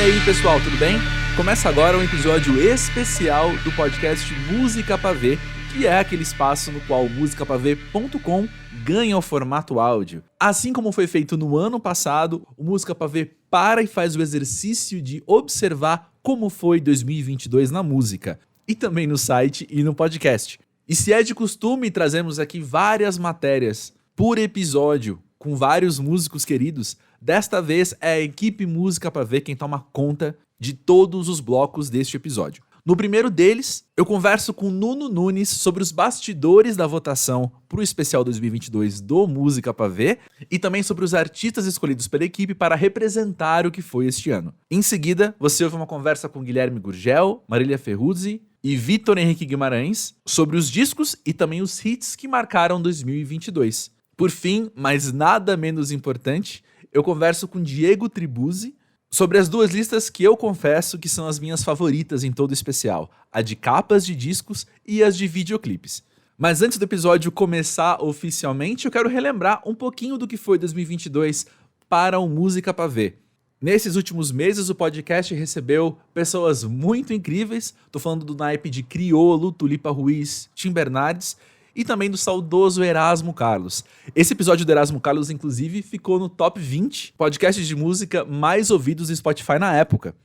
aí, pessoal, tudo bem? Começa agora um episódio especial do podcast Música Pra Ver, que é aquele espaço no qual musicapavê.com ganha o formato áudio. Assim como foi feito no ano passado, o Música Pra Ver para e faz o exercício de observar como foi 2022 na música, e também no site e no podcast. E se é de costume, trazemos aqui várias matérias por episódio, com vários músicos queridos. Desta vez é a equipe Música Pra Ver quem toma conta de todos os blocos deste episódio. No primeiro deles, eu converso com Nuno Nunes sobre os bastidores da votação para o especial 2022 do Música Pra Ver e também sobre os artistas escolhidos pela equipe para representar o que foi este ano. Em seguida, você ouve uma conversa com Guilherme Gurgel, Marília Ferruzzi e Vitor Henrique Guimarães sobre os discos e também os hits que marcaram 2022. Por fim, mas nada menos importante, eu converso com Diego Tribuzzi sobre as duas listas que eu confesso que são as minhas favoritas em todo o especial, a de capas de discos e as de videoclipes. Mas antes do episódio começar oficialmente, eu quero relembrar um pouquinho do que foi 2022 para o Música Pra Ver. Nesses últimos meses, o podcast recebeu pessoas muito incríveis, tô falando do naipe de Criolo, Tulipa Ruiz, Tim Bernardes, e também do saudoso Erasmo Carlos. Esse episódio do Erasmo Carlos, inclusive, ficou no top 20 podcasts de música mais ouvidos do Spotify na época.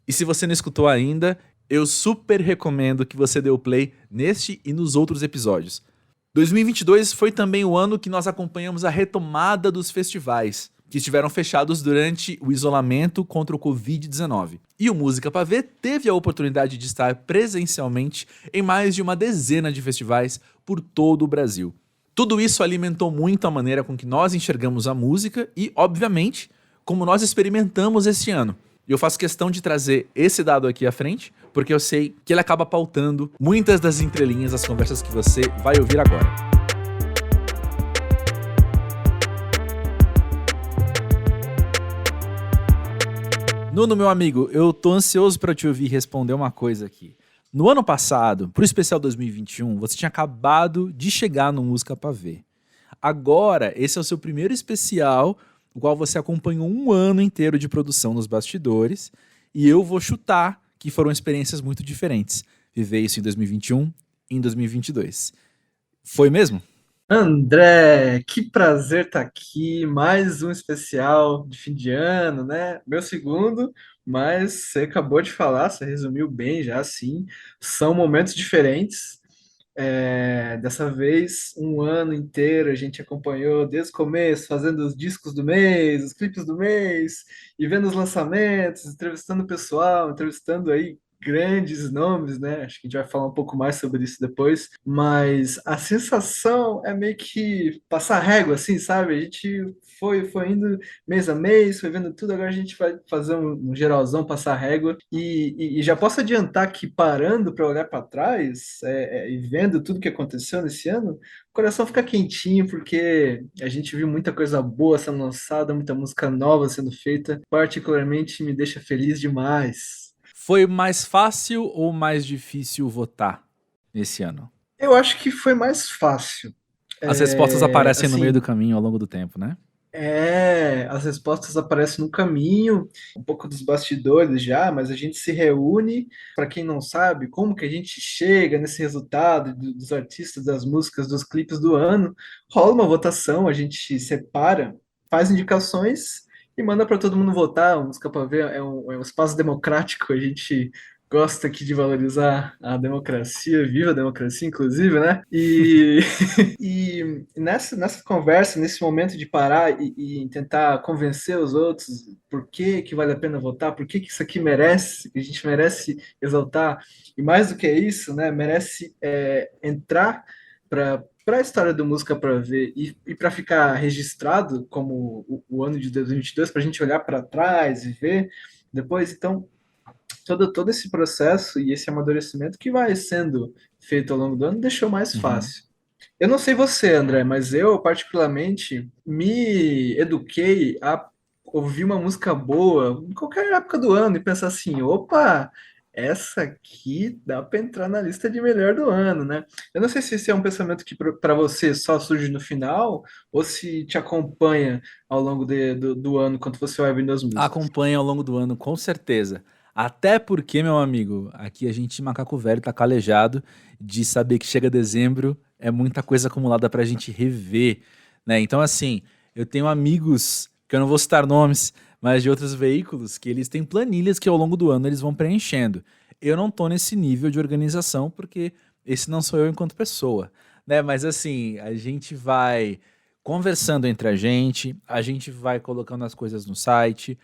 E se você não escutou ainda, eu super recomendo que você dê o play neste e nos outros episódios. 2022 foi também o ano que nós acompanhamos a retomada dos festivais, que estiveram fechados durante o isolamento contra o Covid-19. E o Música Pra Ver teve a oportunidade de estar presencialmente em mais de uma dezena de festivais por todo o Brasil. Tudo isso alimentou muito a maneira com que nós enxergamos a música e, obviamente, como nós experimentamos este ano. E eu faço questão de trazer esse dado aqui à frente, porque eu sei que ele acaba pautando muitas das entrelinhas das conversas que você vai ouvir agora. Nuno, meu amigo, eu tô ansioso para te ouvir responder uma coisa aqui. No ano passado, pro especial 2021, você tinha acabado de chegar no Música Pra Ver. Agora, esse é o seu primeiro especial, o qual você acompanhou um ano inteiro de produção nos bastidores, e eu vou chutar que foram experiências muito diferentes. Viver isso em 2021 e em 2022. Foi mesmo? André, que prazer estar aqui, mais um especial de fim de ano, né? Meu segundo, mas você acabou de falar, você resumiu bem já, sim. São momentos diferentes. Dessa vez, um ano inteiro a gente acompanhou desde o começo, fazendo os discos do mês, os clipes do mês, e vendo os lançamentos, entrevistando o pessoal, entrevistando aí grandes nomes, né? Acho que a gente vai falar um pouco mais sobre isso depois, mas a sensação é meio que passar régua, assim, sabe? A gente foi indo mês a mês, foi vendo tudo, agora a gente vai fazer um geralzão, passar régua, e já posso adiantar que parando para olhar para trás e vendo tudo que aconteceu nesse ano, o coração fica quentinho, porque a gente viu muita coisa boa sendo lançada, muita música nova sendo feita, particularmente me deixa feliz demais. Foi mais fácil ou mais difícil votar nesse ano? Eu acho que foi mais fácil. As respostas aparecem no meio do Assim, caminho ao longo do tempo, né? as respostas aparecem no caminho, um pouco dos bastidores já, mas a gente se reúne. Para quem não sabe, como que a gente chega nesse resultado dos artistas, das músicas, dos clipes do ano, rola uma votação, a gente separa, faz indicações e manda para todo mundo votar. O Música para Ver é um espaço democrático, a gente gosta aqui de valorizar a democracia, viva a democracia, inclusive, né? E nessa conversa, nesse momento de parar e tentar convencer os outros por que vale a pena votar, por que isso aqui merece, que a gente merece exaltar, e mais do que isso, né, merece entrar para a história da Música Pra Ver e para ficar registrado como o ano de 2022, para a gente olhar para trás e ver depois. Então, todo esse processo e esse amadurecimento que vai sendo feito ao longo do ano deixou mais Uhum. fácil. Eu não sei você, André, mas eu particularmente me eduquei a ouvir uma música boa em qualquer época do ano e pensar assim, opa, essa aqui dá para entrar na lista de melhor do ano, né? Eu não sei se esse é um pensamento que para você só surge no final ou se te acompanha ao longo do ano quando você vai ouvindo as músicas. Acompanha ao longo do ano, com certeza. Até porque, meu amigo, aqui a gente, macaco velho, tá calejado de saber que chega dezembro, é muita coisa acumulada pra gente rever, né? Então, assim, eu tenho amigos, que eu não vou citar nomes, mas de outros veículos, que eles têm planilhas que ao longo do ano eles vão preenchendo. Eu não tô nesse nível de organização, porque esse não sou eu enquanto pessoa, né? Mas, assim, a gente vai conversando entre a gente vai colocando as coisas no site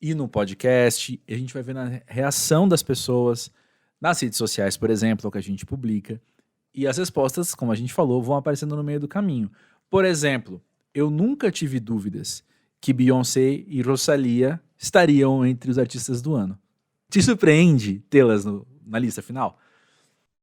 e no podcast, e a gente vai vendo a reação das pessoas nas redes sociais, por exemplo, que a gente publica. E as respostas, como a gente falou, vão aparecendo no meio do caminho. Por exemplo, eu nunca tive dúvidas que Beyoncé e Rosalía estariam entre os artistas do ano. Te surpreende tê-las na lista final?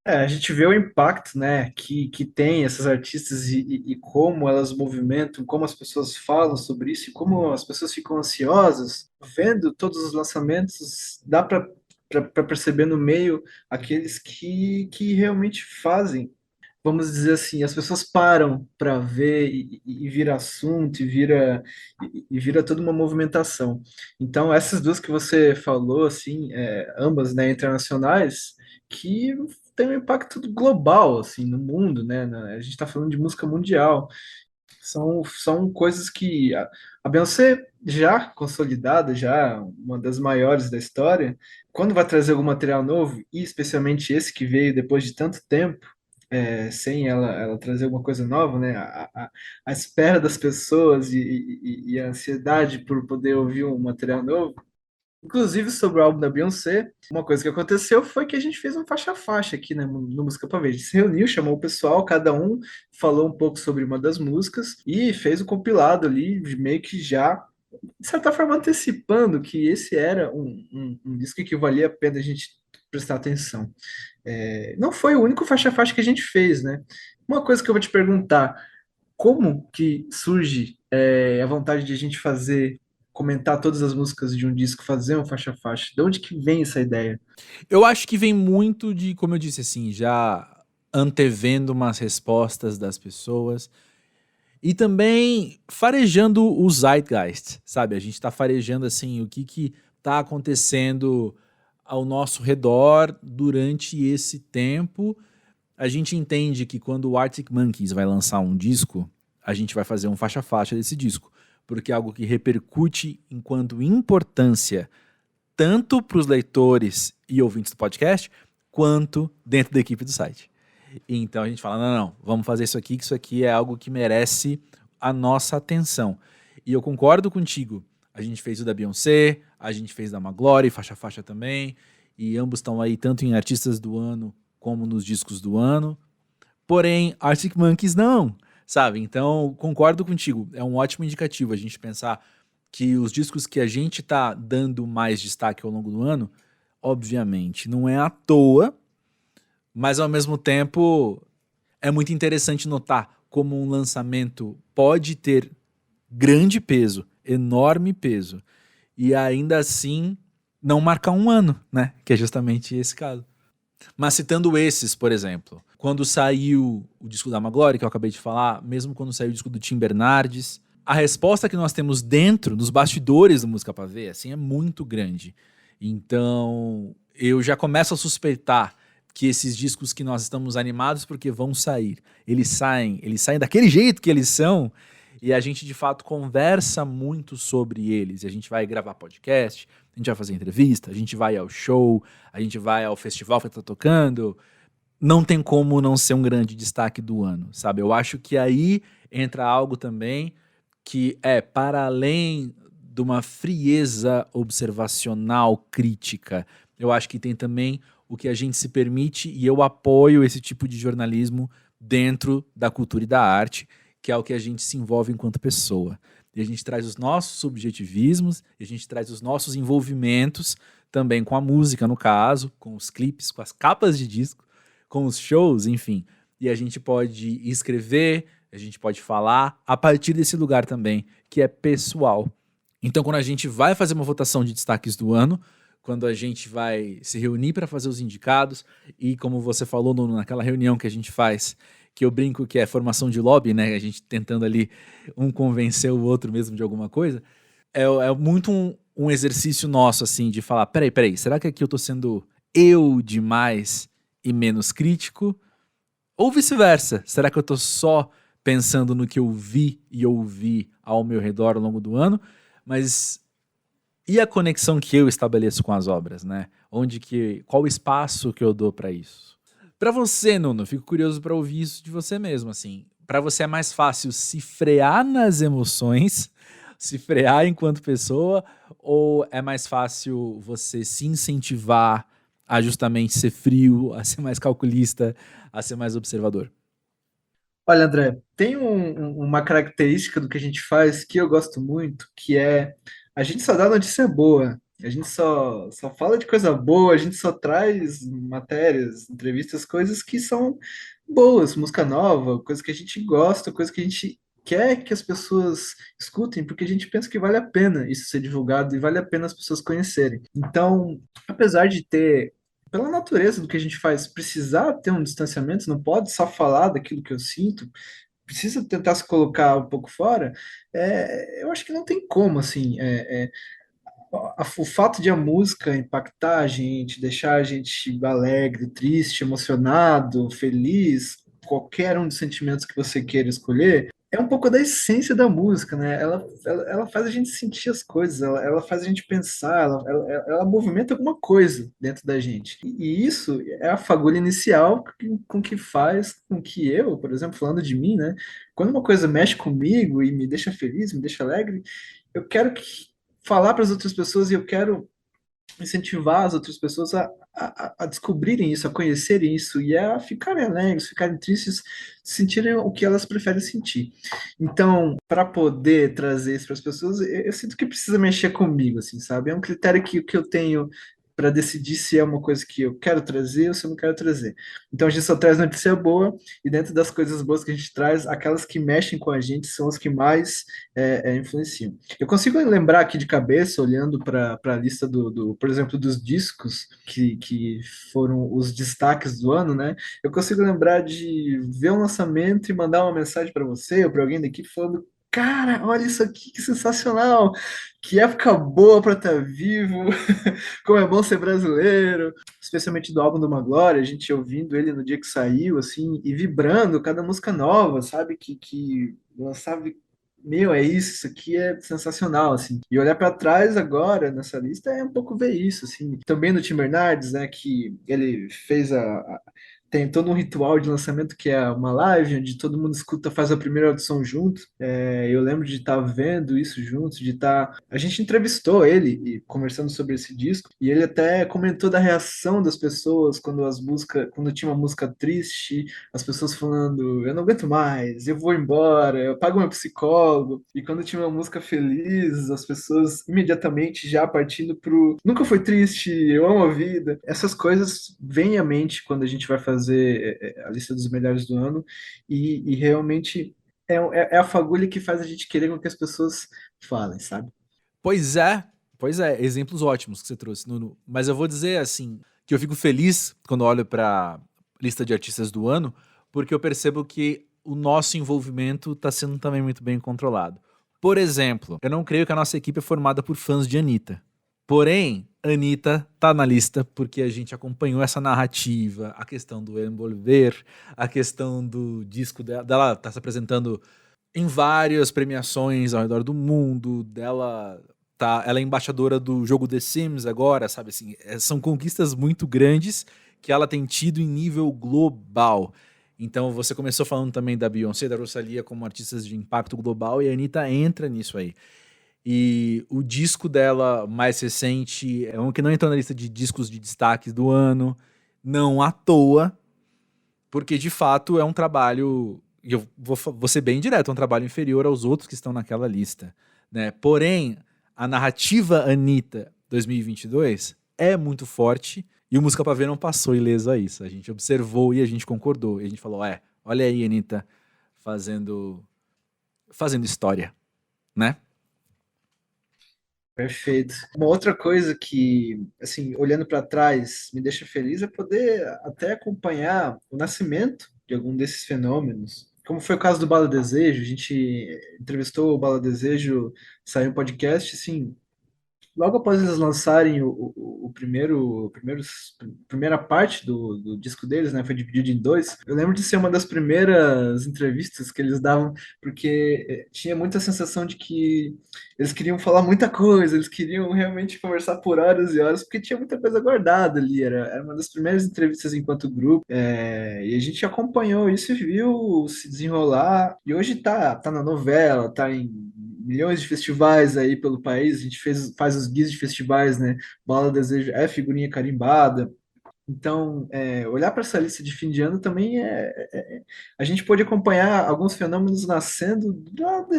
É, a gente vê o impacto, né, que tem essas artistas e como elas movimentam, como as pessoas falam sobre isso e como as pessoas ficam ansiosas. Vendo todos os lançamentos, dá para perceber no meio aqueles que realmente fazem, vamos dizer assim, as pessoas param para ver e vira assunto e vira toda uma movimentação. Então, essas duas que você falou, assim, ambas, né, internacionais, que tem um impacto global, assim, no mundo, né? A gente está falando de música mundial. São coisas que a Beyoncé, já consolidada, já uma das maiores da história, quando vai trazer algum material novo, e especialmente esse que veio depois de tanto tempo, sem ela trazer alguma coisa nova, né? A espera das pessoas e a ansiedade por poder ouvir um material novo. Inclusive, sobre o álbum da Beyoncé, uma coisa que aconteceu foi que a gente fez um faixa-faixa aqui, né, no Música Pra Ver. A gente se reuniu, chamou o pessoal, cada um falou um pouco sobre uma das músicas e fez o compilado ali, meio que já, de certa forma, antecipando que esse era um disco que valia a pena a gente prestar atenção. Não foi o único faixa-faixa que a gente fez, né? Uma coisa que eu vou te perguntar, como que surge a vontade de a gente fazer, comentar todas as músicas de um disco, fazer um faixa-faixa? De onde que vem essa ideia? Eu acho que vem muito de, como eu disse, assim, já antevendo umas respostas das pessoas. E também farejando o zeitgeist, sabe? A gente tá farejando, assim, o que tá acontecendo ao nosso redor durante esse tempo. A gente entende que quando o Arctic Monkeys vai lançar um disco, a gente vai fazer um faixa-faixa desse disco, porque é algo que repercute enquanto importância tanto para os leitores e ouvintes do podcast, quanto dentro da equipe do site. Então a gente fala, não, vamos fazer isso aqui, que isso aqui é algo que merece a nossa atenção. E eu concordo contigo, a gente fez o da Beyoncé, a gente fez da Magloire, faixa-faixa também, e ambos estão aí tanto em artistas do ano como nos discos do ano. Porém, Arctic Monkeys não, sabe? Então, concordo contigo, é um ótimo indicativo a gente pensar que os discos que a gente tá dando mais destaque ao longo do ano, obviamente, não é à toa, mas ao mesmo tempo é muito interessante notar como um lançamento pode ter grande peso, enorme peso, e ainda assim não marcar um ano, né? Que é justamente esse caso. Mas citando esses, por exemplo, quando saiu o disco da Magloire, que eu acabei de falar, mesmo quando saiu o disco do Tim Bernardes, a resposta que nós temos dentro, nos bastidores do Música Pra Ver, assim, é muito grande. Então, eu já começo a suspeitar que esses discos que nós estamos animados porque vão sair, eles saem daquele jeito que eles são, e a gente de fato conversa muito sobre eles. E a gente vai gravar podcast, a gente vai fazer entrevista, a gente vai ao show, a gente vai ao festival que tá tocando. Não tem como não ser um grande destaque do ano, sabe? Eu acho que aí entra algo também que é para além de uma frieza observacional crítica. Eu acho que tem também o que a gente se permite, e eu apoio esse tipo de jornalismo dentro da cultura e da arte, que é o que a gente se envolve enquanto pessoa. E a gente traz os nossos subjetivismos, e a gente traz os nossos envolvimentos também com a música, no caso, com os clipes, com as capas de disco, com os shows, enfim. E a gente pode escrever, a gente pode falar a partir desse lugar também, que é pessoal. Então, quando a gente vai fazer uma votação de destaques do ano, quando a gente vai se reunir para fazer os indicados e como você falou naquela reunião que a gente faz, que eu brinco que é formação de lobby, né? A gente tentando ali um convencer o outro mesmo de alguma coisa. É muito um exercício nosso, assim, de falar, peraí, será que aqui eu tô sendo eu demais e menos crítico? Ou vice-versa, será que eu tô só pensando no que eu vi e ouvi ao meu redor ao longo do ano, mas e a conexão que eu estabeleço com as obras, né? Qual o espaço que eu dou para isso? Para você, Nuno, fico curioso para ouvir isso de você mesmo, assim. Para você é mais fácil se frear nas emoções, se frear enquanto pessoa, ou é mais fácil você se incentivar a justamente ser frio, a ser mais calculista, a ser mais observador? Olha, André, tem uma característica do que a gente faz que eu gosto muito, que é a gente só dá notícia boa, a gente só fala de coisa boa, a gente só traz matérias, entrevistas, coisas que são boas, música nova, coisa que a gente gosta, coisa que a gente quer que as pessoas escutem, porque a gente pensa que vale a pena isso ser divulgado e vale a pena as pessoas conhecerem. Então, apesar de ter pela natureza do que a gente faz, precisar ter um distanciamento, não pode só falar daquilo que eu sinto, precisa tentar se colocar um pouco fora, eu acho que não tem como, assim, o fato de a música impactar a gente, deixar a gente alegre, triste, emocionado, feliz, qualquer um dos sentimentos que você queira escolher, é um pouco da essência da música, né? Ela faz a gente sentir as coisas, ela faz a gente pensar, ela movimenta alguma coisa dentro da gente. E isso é a fagulha inicial com que faz com que eu, por exemplo, falando de mim, né? Quando uma coisa mexe comigo e me deixa feliz, me deixa alegre, eu quero falar para as outras pessoas e eu quero incentivar as outras pessoas a descobrirem isso, a conhecerem isso e a ficarem alegres, ficarem tristes, sentirem o que elas preferem sentir. Então, para poder trazer isso para as pessoas, eu sinto que precisa mexer comigo, assim, sabe? É um critério que eu tenho para decidir se é uma coisa que eu quero trazer ou se eu não quero trazer. Então, a gente só traz notícia boa e dentro das coisas boas que a gente traz, aquelas que mexem com a gente são as que mais influenciam. Eu consigo lembrar aqui de cabeça, olhando para a lista por exemplo, dos discos que foram os destaques do ano, né? Eu consigo lembrar de ver um lançamento e mandar uma mensagem para você ou para alguém da equipe falando: Cara, olha isso aqui, que sensacional! Que época boa para estar vivo! Como é bom ser brasileiro! Especialmente do álbum do Uma Glória, a gente ouvindo ele no dia que saiu, assim, e vibrando cada música nova, sabe? Que lançava meu, é isso aqui é sensacional, assim. E olhar para trás agora nessa lista é um pouco ver isso, assim. Também do Tim Bernardes, né, que ele fez tem todo um ritual de lançamento que é uma live onde todo mundo escuta, faz a primeira audição junto. Eu lembro de estar vendo isso junto, de estar. A gente entrevistou ele e conversando sobre esse disco, e ele até comentou da reação das pessoas quando tinha uma música triste, as pessoas falando, eu não aguento mais, eu vou embora, eu pago meu psicólogo. E quando tinha uma música feliz, as pessoas imediatamente já partindo pro nunca foi triste, eu amo a vida. Essas coisas vêm à mente quando a gente vai fazer a lista dos melhores do ano e realmente é a fagulha que faz a gente querer com que as pessoas falem, sabe? Pois é, pois é, exemplos ótimos que você trouxe, Nuno. Mas eu vou dizer assim, que eu fico feliz quando olho para lista de artistas do ano, porque eu percebo que o nosso envolvimento está sendo também muito bem controlado. Por exemplo, eu não creio que a nossa equipe é formada por fãs de Anitta. Porém, Anitta tá na lista porque a gente acompanhou essa narrativa, a questão do Envolver, a questão do disco dela tá se apresentando em várias premiações ao redor do mundo, ela é embaixadora do jogo The Sims agora, sabe assim, são conquistas muito grandes que ela tem tido em nível global. Então você começou falando também da Beyoncé e da Rosalía como artistas de impacto global e a Anitta entra nisso aí. E o disco dela mais recente é um que não entrou na lista de discos de destaques do ano, não à toa, porque de fato é um trabalho, e eu vou ser bem direto, é um trabalho inferior aos outros que estão naquela lista, né? Porém, a narrativa Anitta 2022 é muito forte e o Música Pra Ver não passou ileso a isso. A gente observou e a gente concordou. E a gente falou, olha aí, Anitta, fazendo história, né? Perfeito. Uma outra coisa que, assim, olhando para trás, me deixa feliz é poder até acompanhar o nascimento de algum desses fenômenos. Como foi o caso do Bala Desejo, a gente entrevistou o Bala Desejo, saiu um podcast, assim, logo após eles lançarem primeira parte do disco deles, né, foi dividido em dois. Eu lembro de ser uma das primeiras entrevistas que eles davam, porque tinha muita sensação de que eles queriam falar muita coisa, eles queriam realmente conversar por horas e horas, porque tinha muita coisa guardada ali. Era uma das primeiras entrevistas enquanto grupo, e a gente acompanhou isso e viu se desenrolar. E hoje tá na novela, tá em milhões de festivais aí pelo país, a gente faz os guias de festivais, né? Bala Desejo é figurinha carimbada. Então, olhar para essa lista de fim de ano também a gente pode acompanhar alguns fenômenos nascendo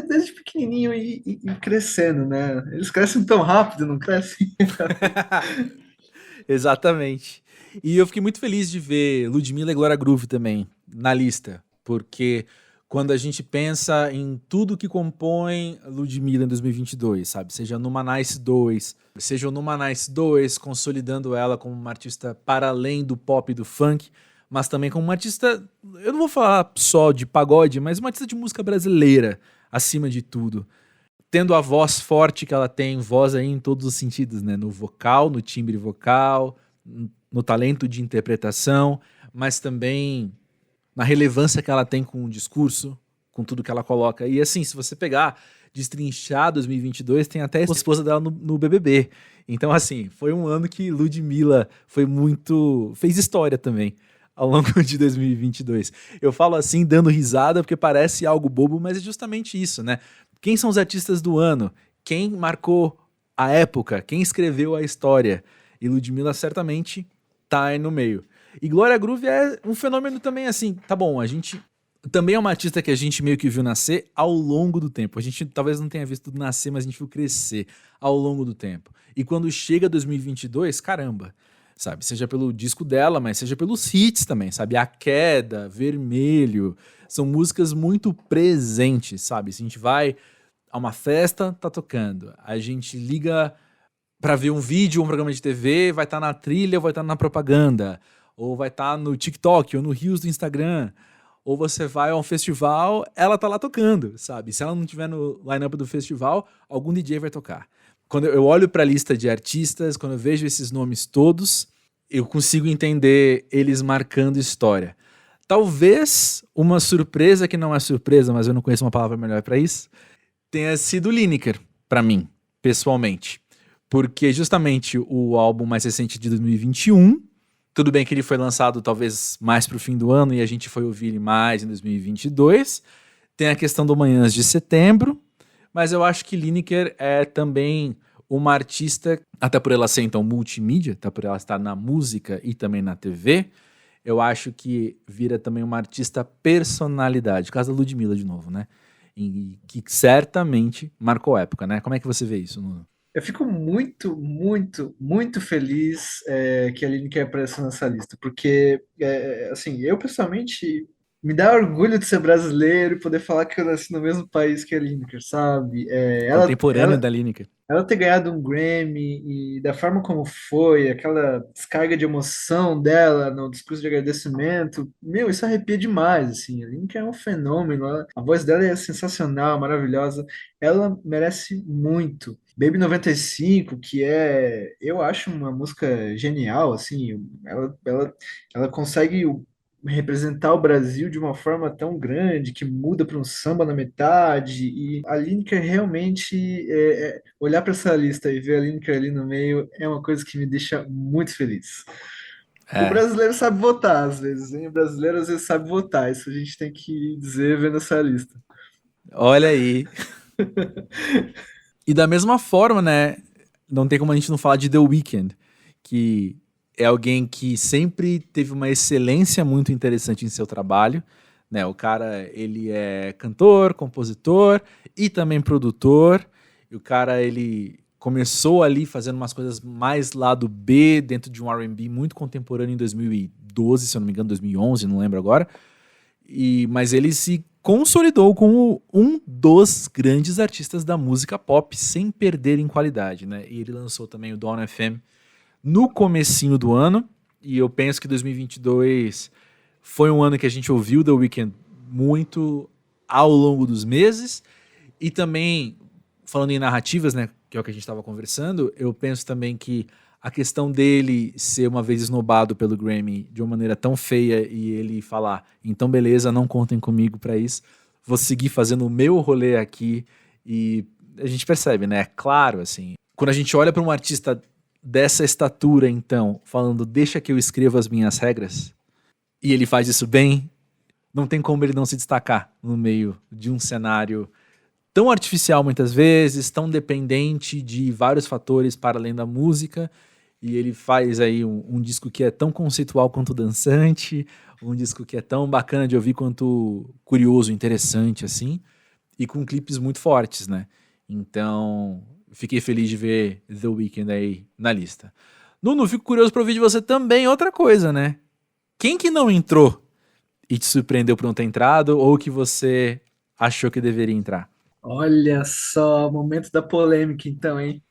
desde pequenininho e crescendo, né? Eles crescem tão rápido, não crescem? Exatamente. E eu fiquei muito feliz de ver Ludmilla e Glória Groove também na lista, porque quando a gente pensa em tudo que compõe Ludmilla em 2022, sabe? Seja no Nice 2, seja no Nice 2, consolidando ela como uma artista para além do pop e do funk, mas também como uma artista, eu não vou falar só de pagode, mas uma artista de música brasileira, acima de tudo. Tendo a voz forte que ela tem, voz aí em todos os sentidos, né? No vocal, no timbre vocal, no talento de interpretação, mas também na relevância que ela tem com o discurso, com tudo que ela coloca. E assim, se você pegar, destrinchar 2022, tem até a esposa dela no BBB. Então assim, foi um ano que Ludmilla fez história também ao longo de 2022. Eu falo assim, dando risada, porque parece algo bobo, mas é justamente isso, né? Quem são os artistas do ano? Quem marcou a época? Quem escreveu a história? E Ludmilla certamente tá aí no meio. E Glória Groove é um fenômeno também assim, tá bom, a gente também é uma artista que a gente meio que viu nascer ao longo do tempo. A gente talvez não tenha visto nascer, mas a gente viu crescer ao longo do tempo. E quando chega 2022, caramba, sabe? Seja pelo disco dela, mas seja pelos hits também, sabe? A Queda, Vermelho, são músicas muito presentes, sabe? Se a gente vai a uma festa, tá tocando. A gente liga pra ver um vídeo, um programa de TV, vai estar na trilha ou vai estar na propaganda. Ou vai estar no TikTok ou no Reels do Instagram. Ou você vai a um festival, ela tá lá tocando, sabe? Se ela não tiver no line-up do festival, algum DJ vai tocar. Quando eu olho pra lista de artistas, quando eu vejo esses nomes todos, eu consigo entender eles marcando história. Talvez uma surpresa que não é surpresa, mas eu não conheço uma palavra melhor pra isso, tenha sido Lineker, pra mim, pessoalmente. Porque justamente o álbum mais recente de 2021, tudo bem que ele foi lançado talvez mais pro fim do ano e a gente foi ouvir ele mais em 2022, tem a questão do Manhãs de Setembro, mas eu acho que Lineker é também uma artista, até por ela ser então multimídia, até por ela estar na música e também na TV, eu acho que vira também uma artista personalidade, caso da Ludmilla de novo, né? E que certamente marcou época, né? Como é que você vê isso, Nuno? Eu fico muito, muito, muito feliz que a Lineker apareceu nessa lista, porque, assim, eu pessoalmente me dá orgulho de ser brasileiro e poder falar que eu nasci no mesmo país que a Lineker, sabe? Contemporâneo da Lineker. Ela ter ganhado um Grammy e da forma como foi, aquela descarga de emoção dela no discurso de agradecimento, meu, isso arrepia demais, assim. A Lineker é um fenômeno, a voz dela é sensacional, maravilhosa. Ela merece muito. Baby 95, que eu acho uma música genial, assim, ela consegue representar o Brasil de uma forma tão grande que muda para um samba na metade e a Lineker realmente olhar para essa lista e ver a Lineker ali no meio é uma coisa que me deixa muito feliz. O É, brasileiro sabe votar às vezes, hein? O brasileiro às vezes sabe votar, isso a gente tem que dizer vendo essa lista. olha aí. E da mesma forma, né? Não tem como a gente não falar de The Weeknd, que é alguém que sempre teve uma excelência muito interessante em seu trabalho, né? O cara, ele é cantor, compositor e também produtor. E o cara, ele começou ali fazendo umas coisas mais lado B, dentro de um R&B muito contemporâneo em 2012, se eu não me engano, 2011, não lembro agora. Mas ele se consolidou como um dos grandes artistas da música pop, sem perder em qualidade, né? E ele lançou também o Dawn FM no comecinho do ano, e eu penso que 2022 foi um ano que a gente ouviu The Weeknd muito ao longo dos meses, e também, falando em narrativas, né, que é o que a gente estava conversando, eu penso também que a questão dele ser uma vez esnobado pelo Grammy de uma maneira tão feia e ele falar, então beleza, não contem comigo pra isso, vou seguir fazendo o meu rolê aqui, e a gente percebe, né, é claro, assim, quando a gente olha pra um artista dessa estatura, então, falando, deixa que eu escreva as minhas regras, e ele faz isso bem, não tem como ele não se destacar no meio de um cenário tão artificial muitas vezes, tão dependente de vários fatores para além da música, e ele faz aí um disco que é tão conceitual quanto dançante, um disco que é tão bacana de ouvir quanto curioso, interessante, assim, e com clipes muito fortes, né? Então, fiquei feliz de ver The Weeknd aí na lista. Nuno, fico curioso para ouvir de você também outra coisa, né? Quem que não entrou e te surpreendeu por não ter entrado, ou que você achou que deveria entrar? Olha só, momento da polêmica, então, hein?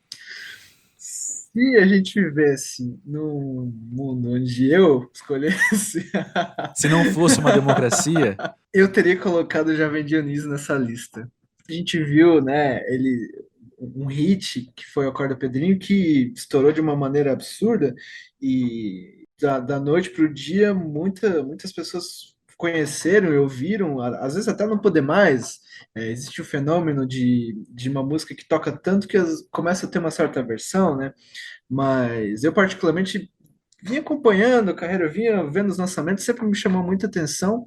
Se a gente vivesse num mundo onde eu escolhesse, Se não fosse uma democracia, eu teria colocado o Jovem Dionísio nessa lista. A gente viu, né, um hit que foi o Acorda Pedrinho, que estourou de uma maneira absurda e da noite para o dia muitas pessoas conheceram e ouviram, às vezes até não poder mais. Existe o fenômeno de uma música que toca tanto que começa a ter uma certa aversão, né? Mas eu particularmente vinha acompanhando a carreira, vinha vendo os lançamentos, sempre me chamou muita atenção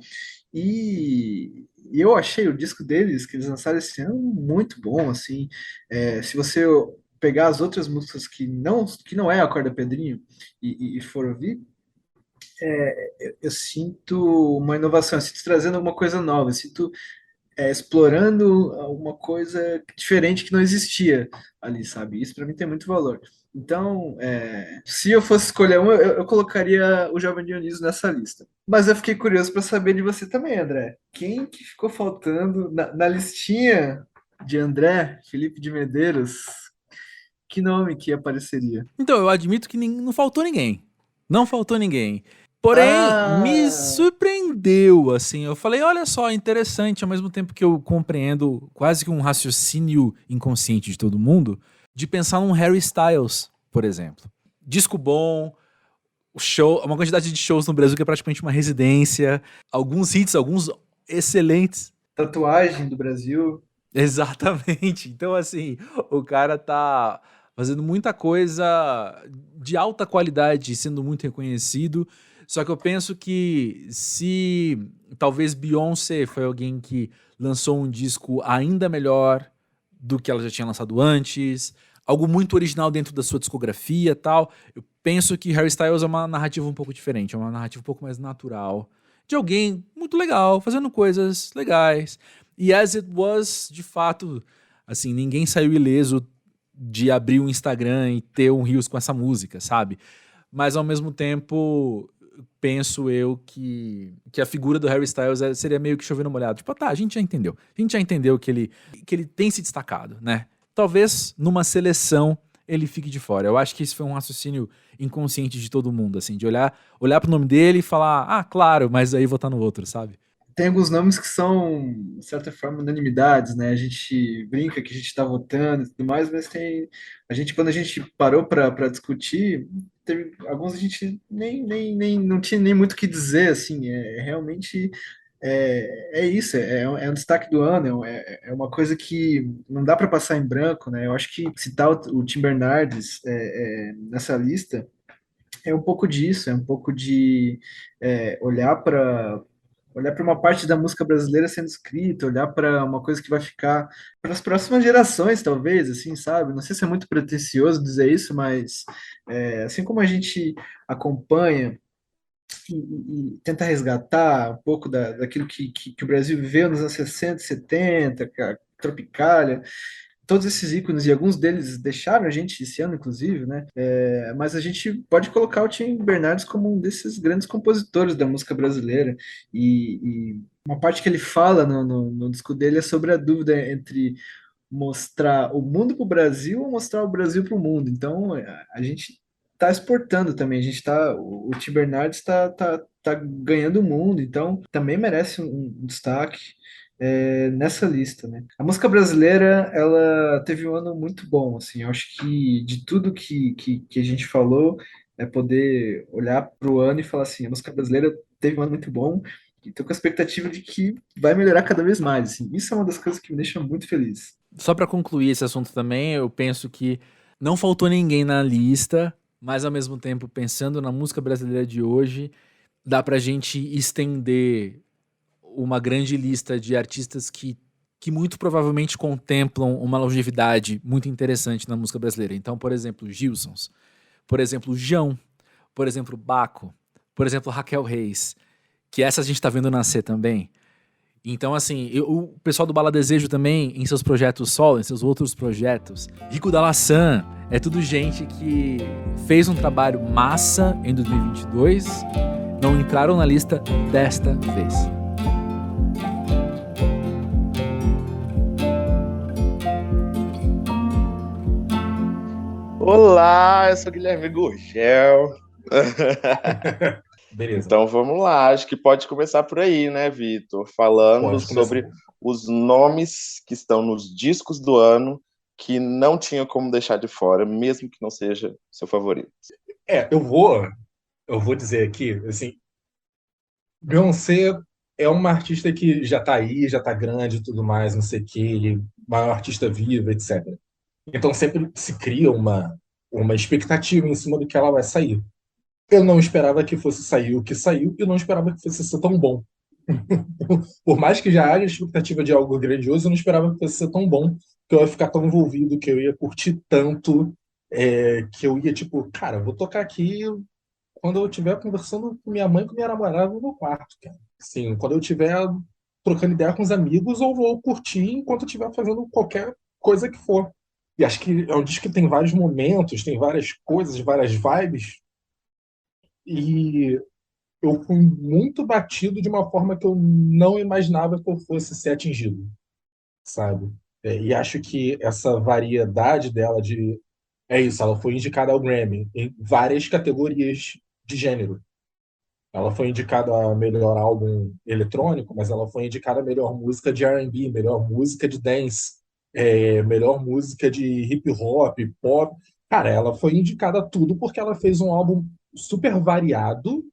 e eu achei o disco deles, que eles lançaram esse ano, muito bom, assim. Se você pegar as outras músicas que não é a Corda Pedrinho e for ouvir, eu sinto uma inovação, eu sinto trazendo alguma coisa nova, eu sinto explorando uma coisa diferente que não existia ali, sabe? Isso para mim tem muito valor. Então, se eu fosse escolher um, eu colocaria o Jovem Dionísio nessa lista. Mas eu fiquei curioso para saber de você também, André. Quem que ficou faltando na listinha de André, Felipe de Medeiros? Que nome que apareceria? então eu admito que não faltou ninguém. Não faltou ninguém. Porém, me Ah, surpreendeu, assim. Eu falei, olha só, interessante, ao mesmo tempo que eu compreendo quase que um raciocínio inconsciente de todo mundo, de pensar num Harry Styles, por exemplo. Disco bom, o show, uma quantidade de shows no Brasil que é praticamente uma residência, alguns hits, alguns excelentes. tatuagem do Brasil. Exatamente. Então, assim, o cara tá fazendo muita coisa de alta qualidade, sendo muito reconhecido. Só que eu penso que se talvez Beyoncé foi alguém que lançou um disco ainda melhor do que ela já tinha lançado antes, algo muito original dentro da sua discografia e tal, eu penso que Harry Styles é uma narrativa um pouco diferente, é uma narrativa um pouco mais natural, de alguém muito legal, fazendo coisas legais. E As It Was, de fato, assim, ninguém saiu ileso de abrir um Instagram e ter um Reels com essa música, sabe? Mas ao mesmo tempo, penso eu que a figura do Harry Styles seria meio que chovendo molhado. Tipo, tá, a gente já entendeu. A gente já entendeu que ele tem se destacado, né? Talvez numa seleção ele fique de fora. Eu acho que isso foi um raciocínio inconsciente de todo mundo, assim, de olhar pro nome dele e falar, ah, claro, mas aí votar no outro, sabe? Tem alguns nomes que são, de certa forma, unanimidades, né? A gente brinca que a gente está votando e tudo mais, mas quando a gente parou para discutir, teve alguns a gente nem não tinha nem muito o que dizer, assim, realmente é isso, é um destaque do ano, é uma coisa que não dá para passar em branco, né? Eu acho que citar o Tim Bernardes nessa lista é um pouco disso, é um pouco de olhar para uma parte da música brasileira sendo escrita, olhar para uma coisa que vai ficar para as próximas gerações, talvez, assim, sabe? Não sei se é muito pretensioso dizer isso, mas assim como a gente acompanha e tenta resgatar um pouco daquilo que o Brasil viveu nos anos 60, 70, a Tropicália, todos esses ícones, e alguns deles deixaram a gente esse ano, inclusive, né? Mas a gente pode colocar o Tim Bernardes como um desses grandes compositores da música brasileira. E uma parte que ele fala no disco dele é sobre a dúvida entre mostrar o mundo para o Brasil ou mostrar o Brasil para o mundo. Então, a gente está exportando também, a gente está, o Tim Bernardes tá ganhando o mundo, então também merece um destaque nessa lista, né? A música brasileira, ela teve um ano muito bom, assim, eu acho que de tudo que a gente falou, é poder olhar para o ano e falar assim, a música brasileira teve um ano muito bom, e tô com a expectativa de que vai melhorar cada vez mais, assim. Isso é uma das coisas que me deixa muito feliz. Só pra concluir esse assunto também, eu penso que não faltou ninguém na lista, mas ao mesmo tempo, pensando na música brasileira de hoje, dá pra gente estender uma grande lista de artistas que muito provavelmente contemplam uma longevidade muito interessante na música brasileira. Então, por exemplo, Gilsons, por exemplo, Jão, por exemplo, Baco, por exemplo, Raquel Reis, que essa a gente tá vendo nascer também. Então, assim, o pessoal do Bala Desejo também, em seus projetos solo, em seus outros projetos, Rico da Laçã, é tudo gente que fez um trabalho massa em 2022, não entraram na lista desta vez. Olá, eu sou Guilherme Gurgel. Beleza, Então vamos lá, acho que pode começar por aí, né, Vitor? Falando pode começar. sobre os nomes que estão nos discos do ano que não tinha como deixar de fora, mesmo que não seja seu favorito. Eu vou dizer aqui, assim, Beyoncé é uma artista que já tá aí, já tá grande e tudo mais, não sei o quê, maior artista viva, etc. Então sempre se cria uma expectativa em cima do que ela vai sair. Eu não esperava que fosse sair o que saiu e não esperava que fosse ser tão bom. Por mais que já haja expectativa de algo grandioso, eu não esperava que fosse ser tão bom, que eu ia ficar tão envolvido, que eu ia curtir tanto, que eu ia, tipo, cara, vou tocar aqui quando eu estiver conversando com minha mãe e com minha namorada no quarto, cara. Assim, quando eu estiver trocando ideia com os amigos, eu vou curtir enquanto eu estiver fazendo qualquer coisa que for. E acho que é um disco que tem vários momentos, tem várias coisas, várias vibes, e eu fui muito batido de uma forma que eu não imaginava que eu fosse ser atingido, sabe? E acho que essa variedade dela de. É isso, ela foi indicada ao Grammy em várias categorias de gênero. Ela foi indicada a melhor álbum eletrônico, mas ela foi indicada a melhor música de R&B, melhor música de dance, melhor música de hip hop, pop. Cara, ela foi indicada a tudo porque ela fez um álbum super variado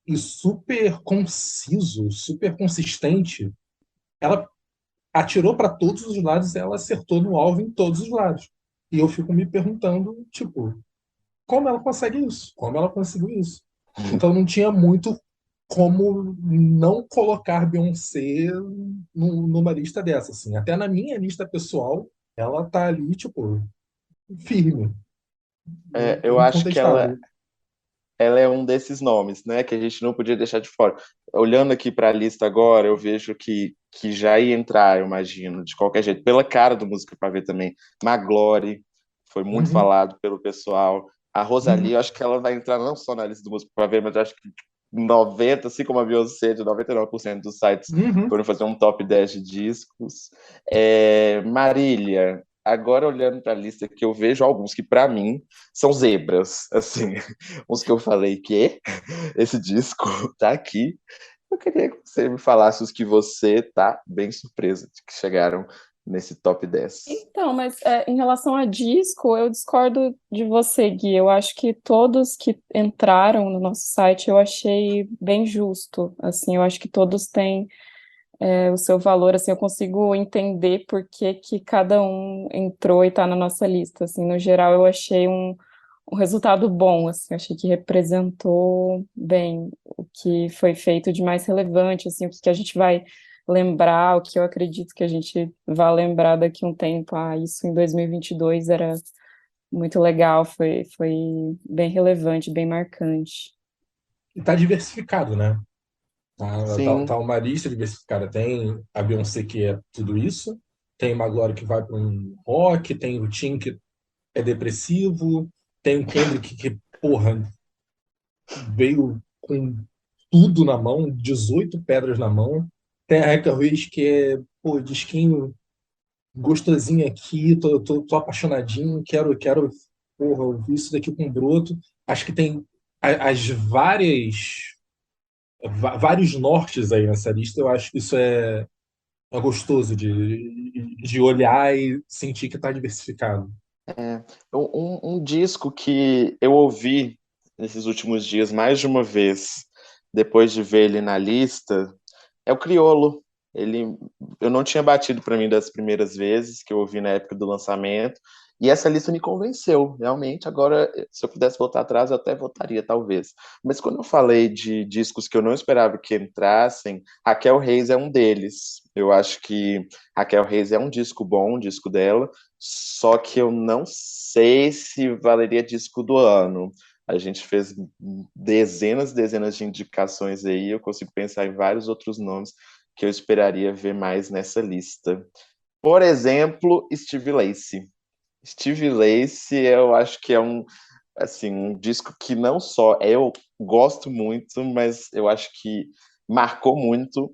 e super conciso, super consistente. Ela atirou para todos os lados e ela acertou no alvo em todos os lados. E eu fico me perguntando, tipo, como ela consegue isso? Como ela conseguiu isso? Então não tinha muito como não colocar Beyoncé numa lista dessa, assim. Até na minha lista pessoal, ela tá ali, tipo, firme, Eu acho que incontestável. ela é um desses nomes, né, que a gente não podia deixar de fora. Olhando aqui para a lista agora, eu vejo que já ia entrar, eu imagino, de qualquer jeito, pela cara do Música para Ver também. Maglore foi muito Uhum, falado pelo pessoal. A Rosalie, uhum, eu acho que ela vai entrar não só na lista do Música para Ver, mas eu acho que 90, assim como a Beyoncé, de 99% dos sites uhum. foram fazer um top 10 de discos. Marília, agora olhando para a lista que eu vejo alguns que para mim são zebras, assim, uns que eu falei que esse disco tá aqui. Eu queria que você me falasse os que você tá bem surpresa de que chegaram nesse top 10. Então, mas em relação a disco, eu discordo de você, Gui. Eu acho que todos que entraram no nosso site eu achei bem justo. Assim, eu acho que todos têm o seu valor. Assim, eu consigo entender por que que cada um entrou e está na nossa lista. Assim, no geral, eu achei um resultado bom. Assim, eu achei que representou bem o que foi feito de mais relevante. Assim, o que que a gente vai lembrar, o que eu acredito que a gente vai lembrar daqui a um tempo. Ah, isso em 2022 era muito legal, foi bem relevante, bem marcante. E tá diversificado, né? Tá Sim, uma lista diversificada. Tem a Beyoncé, que é tudo isso. Tem uma Glória que vai para um rock. Tem o Tim, que é depressivo. Tem o Kendrick, que, porra, veio com tudo na mão, 18 pedras na mão. Tem a Reca Ruiz, que é, pô, disquinho gostosinho aqui, tô apaixonadinho, quero, porra, ouvir isso daqui com broto. Acho que tem as vários nortes aí nessa lista. Eu acho que isso é gostoso de olhar e sentir que está diversificado. É, um disco que eu ouvi nesses últimos dias mais de uma vez, depois de ver ele na lista, é o Criolo. Ele, eu não tinha batido para mim das primeiras vezes que eu ouvi na época do lançamento, e essa lista me convenceu, realmente. Agora, se eu pudesse voltar atrás, eu até votaria, talvez. Mas quando eu falei de discos que eu não esperava que entrassem, Raquel Reis é um deles. Eu acho que Raquel Reis é um disco bom, um disco dela, só que eu não sei se valeria disco do ano. A gente fez dezenas de indicações aí, eu consigo pensar em vários outros nomes que eu esperaria ver mais nessa lista. Por exemplo, Steve Lacy. Steve Lacy, eu acho que é um disco que não só eu gosto muito, mas eu acho que marcou muito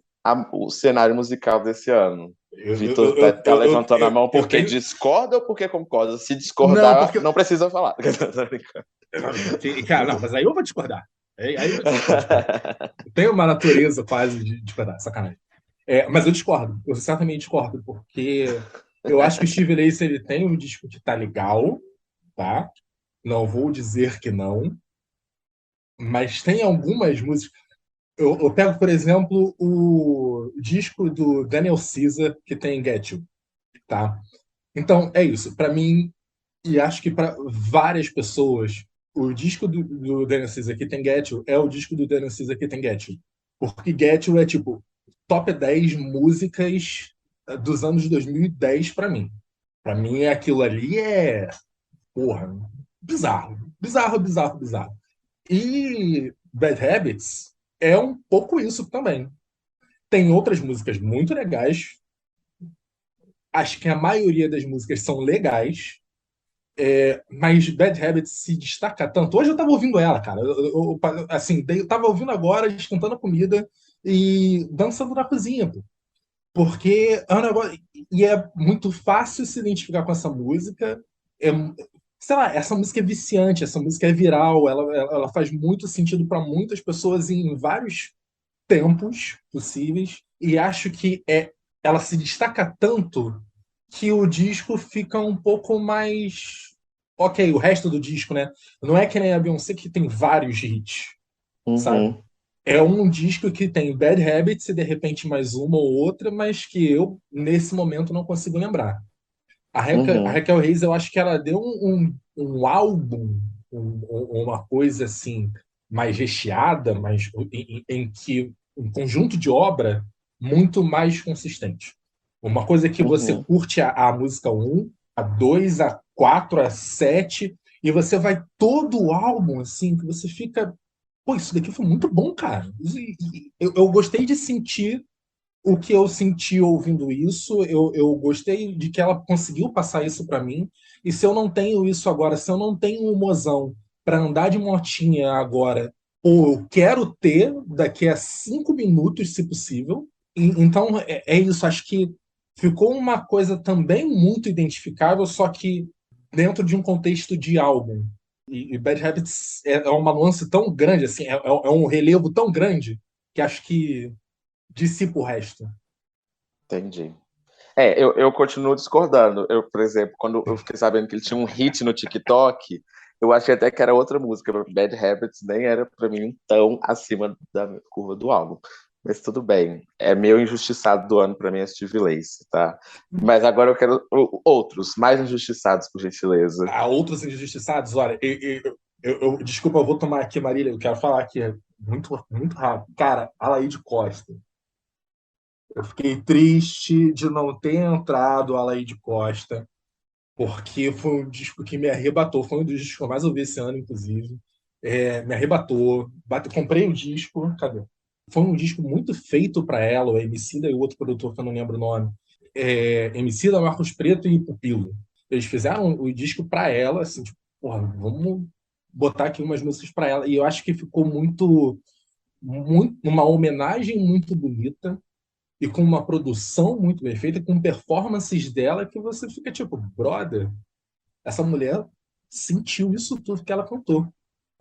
o cenário musical desse ano. Vitor tá levantando a mão porque tenho... discorda ou porque concorda? Se Não, discordar, porque... não precisa falar. Cara, não, mas aí eu vou discordar. Aí eu vou discordar. Eu tenho uma natureza quase de discordar, sacanagem. Mas eu discordo, eu certamente discordo, porque eu acho que o Steve Lacy ele tem um disco que tá legal, tá? Não vou dizer que não, mas tem algumas músicas. Eu pego, por exemplo, o disco do Daniel Caesar, que tem Get You, tá? Então, é isso. Para mim, e acho que para várias pessoas, o disco do Daniel Caesar que tem Get You é o disco do Daniel Caesar que tem Get You. Porque Get You é tipo top 10 músicas dos anos 2010 para mim. Para mim, aquilo ali é, porra, bizarro. Bizarro, bizarro, bizarro. E Bad Habits é um pouco isso também. Tem outras músicas muito legais. Acho que a maioria das músicas são legais. Mas Bad Habits se destaca tanto. Hoje eu tava ouvindo ela, cara. Assim, eu tava ouvindo agora, esquentando a comida e dançando na cozinha, pô. Porque é um negócio. E é muito fácil se identificar com essa música. É, sei lá, essa música é viciante, essa música é viral, ela faz muito sentido para muitas pessoas em vários tempos possíveis. E acho que ela se destaca tanto que o disco fica um pouco mais. Ok, o resto do disco, né? Não é que nem a Beyoncé que tem vários hits, sabe? Uhum. É um disco que tem Bad Habits e de repente mais uma ou outra, mas que eu, nesse momento, não consigo lembrar. A Uhum. Raquel Reis, eu acho que ela deu um álbum, uma coisa assim, mais recheada, mas em que um conjunto de obra muito mais consistente. Uma coisa que você Uhum. curte a música um, a 2, a 4, a 7, e você vai todo o álbum, assim, que você fica. Pô, isso daqui foi muito bom, cara. Eu gostei de sentir o que eu senti ouvindo isso, eu gostei de que ela conseguiu passar isso para mim. E se eu não tenho isso agora, se eu não tenho um mozão para andar de motinha agora, ou eu quero ter daqui a 5 minutos, se possível. Então é isso. Acho que ficou uma coisa também muito identificável, só que dentro de um contexto de álbum. E Bad Habits é uma nuance tão grande, assim, é um relevo tão grande que acho que dissipa o resto. Entendi. Eu continuo discordando. Eu, por exemplo, quando eu fiquei sabendo que ele tinha um hit no TikTok, eu achei até que era outra música. Bad Habits nem era para mim tão acima da curva do álbum. Mas tudo bem. É meio injustiçado do ano para mim é Steve Lacy, tá? Mas agora eu quero outros, mais injustiçados, por gentileza. Há outros injustiçados, olha, desculpa, eu vou tomar aqui, Marília, eu quero falar aqui muito, muito rápido. Cara, Alaide Costa. Eu fiquei triste de não ter entrado Alaide Costa, porque foi um disco que me arrebatou. Foi um dos discos que eu mais ouvi esse ano, inclusive. Me arrebatou. Comprei o disco, cadê? Foi um disco muito feito para ela, o Emicida e o outro produtor que eu não lembro o nome. Emicida, Marcos Preto e Pupilo. Eles fizeram o disco para ela, assim, tipo, porra, vamos botar aqui umas músicas para ela. E eu acho que ficou muito, uma homenagem muito bonita e com uma produção muito bem feita, com performances dela que você fica tipo, brother, essa mulher sentiu isso tudo que ela cantou.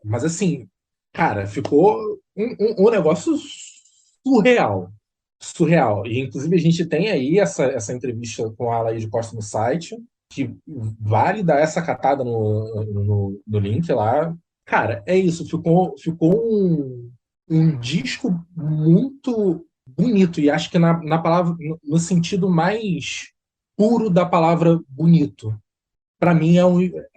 Mas assim, cara, ficou um negócio surreal. Surreal. E inclusive a gente tem aí essa entrevista com a Laís Costa no site, que vale dar essa catada no link lá. Cara, é isso. Ficou um disco muito bonito. E acho que na palavra, no sentido mais puro da palavra bonito. Para mim,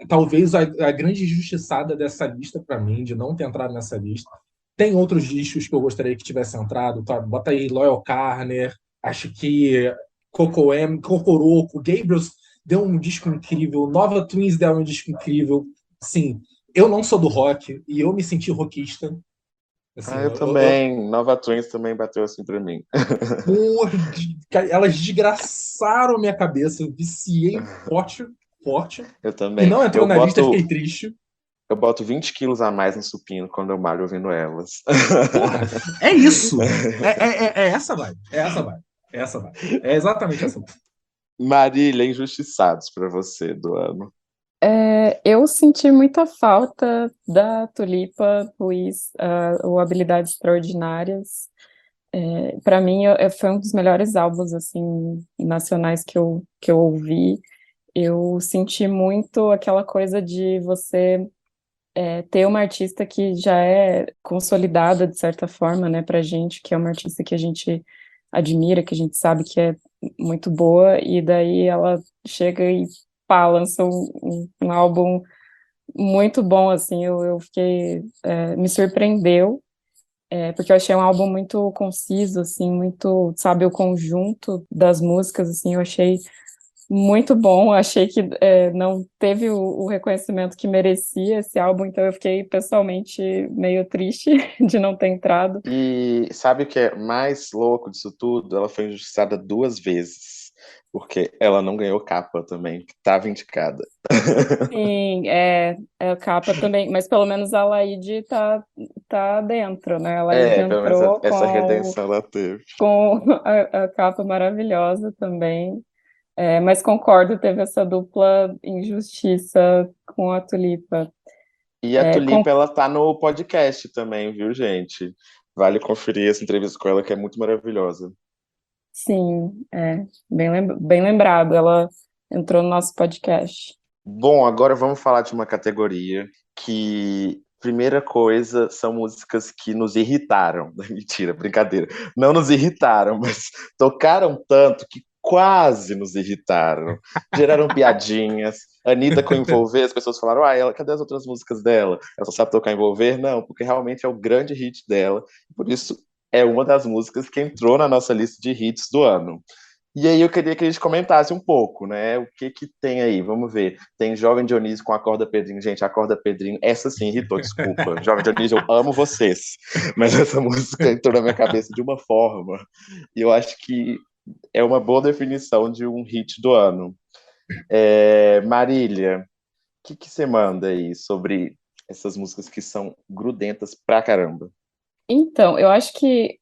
talvez a grande injustiçada dessa lista, para mim, de não ter entrado nessa lista. Tem outros discos que eu gostaria que tivesse entrado, tá? Bota aí Loyal Carner, acho que Coco M, Cocoroco, Gabriels deu um disco incrível, Nova Twins deu um disco incrível. Sim, eu não sou do rock e eu me senti rockista. Assim, Eu também. Nova Twins também bateu assim pra mim. porra, elas desgraçaram minha cabeça, eu viciei forte, forte. Eu E também. não entrou na lista, fiquei triste. Eu boto 20 quilos a mais no supino quando eu malho ouvindo elas. Porra, é isso. É essa vibe. É essa vibe. É essa vibe. É exatamente essa vibe. Marília, injustiçados pra você do ano. Eu senti muita falta da Tulipa Ruiz, o Habilidades Extraordinárias. Para mim, foi um dos melhores álbuns assim nacionais que eu ouvi. Eu senti muito aquela coisa de você ter uma artista que já é consolidada de certa forma, né, pra gente, que é uma artista que a gente admira, que a gente sabe que é muito boa, e daí ela chega e pá, lança um álbum muito bom, assim, eu fiquei, me surpreendeu, porque eu achei um álbum muito conciso, assim, muito, sabe, o conjunto das músicas, assim, eu achei muito bom, achei que não teve o reconhecimento que merecia esse álbum, então eu fiquei pessoalmente meio triste de não ter entrado. E sabe o que é mais louco disso tudo? Ela foi injustiçada 2 vezes. Porque ela não ganhou capa também, que estava indicada. Sim, a capa também, mas pelo menos a Laíde tá dentro, né? A Laíde Pelo menos entrou essa redenção ela teve. com a capa maravilhosa também. Mas concordo, teve essa dupla injustiça com a Tulipa. E a É, Tulipa, ela tá no podcast também, viu, gente? Vale conferir essa entrevista com ela, que é muito maravilhosa. sim, bem lembrado, ela entrou no nosso podcast. Bom, agora vamos falar de uma categoria que, primeira coisa, são músicas que nos irritaram. Mentira, brincadeira. Não nos irritaram, mas tocaram tanto que quase nos irritaram. Geraram piadinhas. Anitta com Envolver, as pessoas falaram, cadê as outras músicas dela? Ela só sabe tocar Envolver? Não, porque realmente é o grande hit dela. Por isso, é uma das músicas que entrou na nossa lista de hits do ano. E aí eu queria que a gente comentasse um pouco, né? O que que tem aí? Vamos ver. Tem Jovem Dionísio com Acorda Pedrinho. Gente, Acorda Pedrinho, essa sim irritou, desculpa. Jovem Dionísio, eu amo vocês. Mas essa música entrou na minha cabeça de uma forma. E eu acho que é uma boa definição de um hit do ano. Marília, o que você manda aí sobre essas músicas que são grudentas pra caramba? Então, eu acho que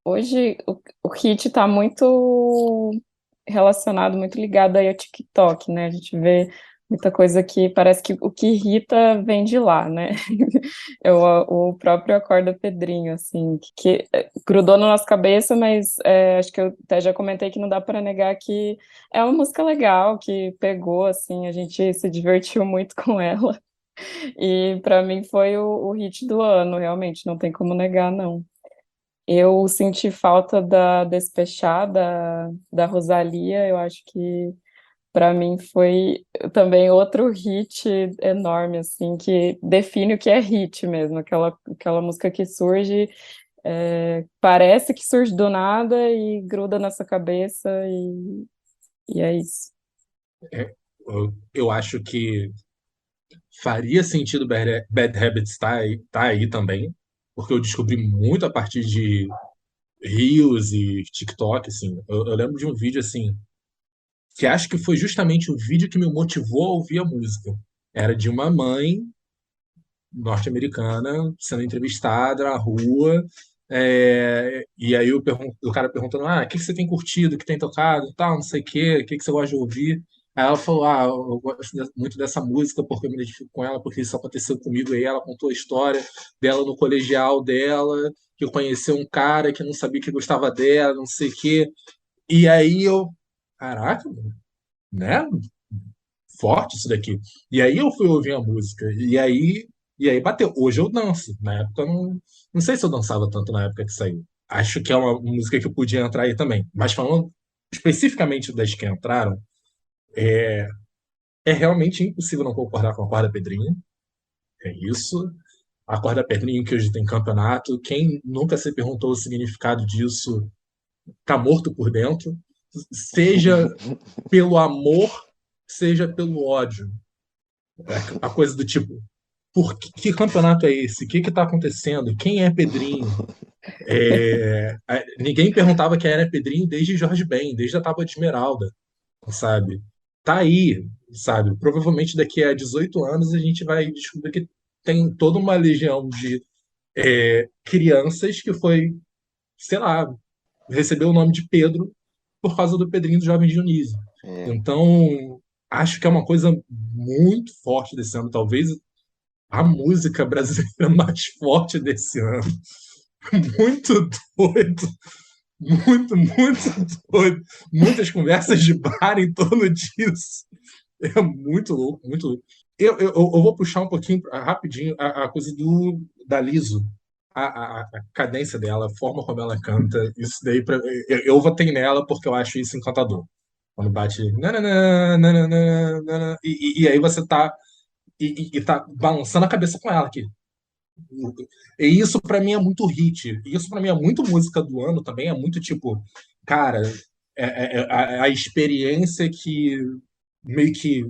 hoje o hit está muito relacionado, muito ligado aí ao TikTok, né? A gente vê muita coisa que parece que o que irrita vem de lá, né? O próprio Acorda Pedrinho, assim, que grudou na nossa cabeça, mas acho que eu até já comentei que não dá para negar que é uma música legal, que pegou, assim, a gente se divertiu muito com ela. E para mim foi o hit do ano, realmente, não tem como negar, não. Eu senti falta da Despechá, da Rosalía, eu acho que para mim foi também outro hit enorme, assim, que define o que é hit mesmo, aquela música que surge, parece que surge do nada e gruda na sua cabeça, e é isso. Eu acho que faria sentido Bad Habits tá aí também, porque eu descobri muito a partir de Reels e TikTok, assim. Eu lembro de um vídeo, assim, que acho que foi justamente o vídeo que me motivou a ouvir a música. Era de uma mãe norte-americana sendo entrevistada na rua E aí o cara perguntando, o que você tem curtido, o que tem tocado, e tal, não sei o que você gosta de ouvir. Aí ela falou, eu gosto muito dessa música porque eu me identifico com ela, porque isso aconteceu comigo. E aí ela contou a história dela no colegial dela, que conheceu um cara que não sabia que gostava dela, não sei o quê. E aí caraca, né? Forte isso daqui. E aí eu fui ouvir a música. E aí bateu. Hoje eu danço. Na época eu não sei se eu dançava tanto na época que saiu. Acho que é uma música que eu podia entrar aí também. Mas falando especificamente das que entraram, é realmente impossível não concordar com a Corda Pedrinho. É isso. A Corda Pedrinho, que hoje tem campeonato. Quem nunca se perguntou o significado disso, tá morto por dentro. Seja pelo amor, seja pelo ódio. A coisa do tipo, que campeonato é esse? O que está acontecendo? Quem é Pedrinho? Ninguém perguntava quem era Pedrinho desde Jorge Ben, desde a Tábua de Esmeralda, sabe? Tá aí, sabe? Provavelmente daqui a 18 anos a gente vai descobrir que tem toda uma legião de crianças que foi, sei lá, recebeu o nome de Pedro por causa do Pedrinho do Jovem Dionísio. É. Então, acho que é uma coisa muito forte desse ano, talvez a música brasileira mais forte desse ano. Muito doido, muito doido. Muitas conversas de bar em torno disso. É muito louco, muito louco. Eu vou puxar um pouquinho rapidinho a coisa da Liso. A cadência dela, a forma como ela canta, isso daí eu votei nela porque eu acho isso encantador. Quando bate. Nananã, nananã, nananã, e aí você tá. E tá balançando a cabeça com ela aqui. E isso pra mim é muito hit. E isso pra mim é muito música do ano também. É muito tipo, cara, a experiência que meio que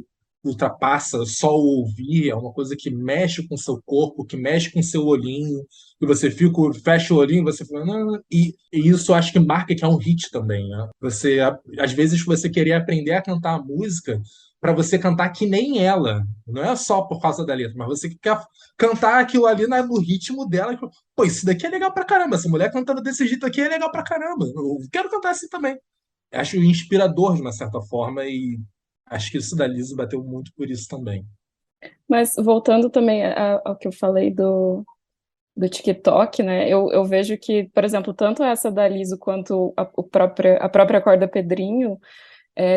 ultrapassa só o ouvir, é uma coisa que mexe com o seu corpo, que mexe com o seu olhinho, e você fica, fecha o olhinho, você fala, não, e isso eu acho que marca que é um hit também, né? Às vezes você querer aprender a cantar a música para você cantar que nem ela, não é só por causa da letra, mas você quer cantar aquilo ali no ritmo dela. Pô, isso daqui é legal pra caramba. Essa mulher cantando desse jeito aqui é legal pra caramba. Eu quero cantar assim também. Acho inspirador de uma certa forma e acho que isso da Liso bateu muito por isso também. Mas voltando também ao que eu falei do TikTok, né? Eu vejo que, por exemplo, tanto essa da Liso quanto a própria Corda Pedrinho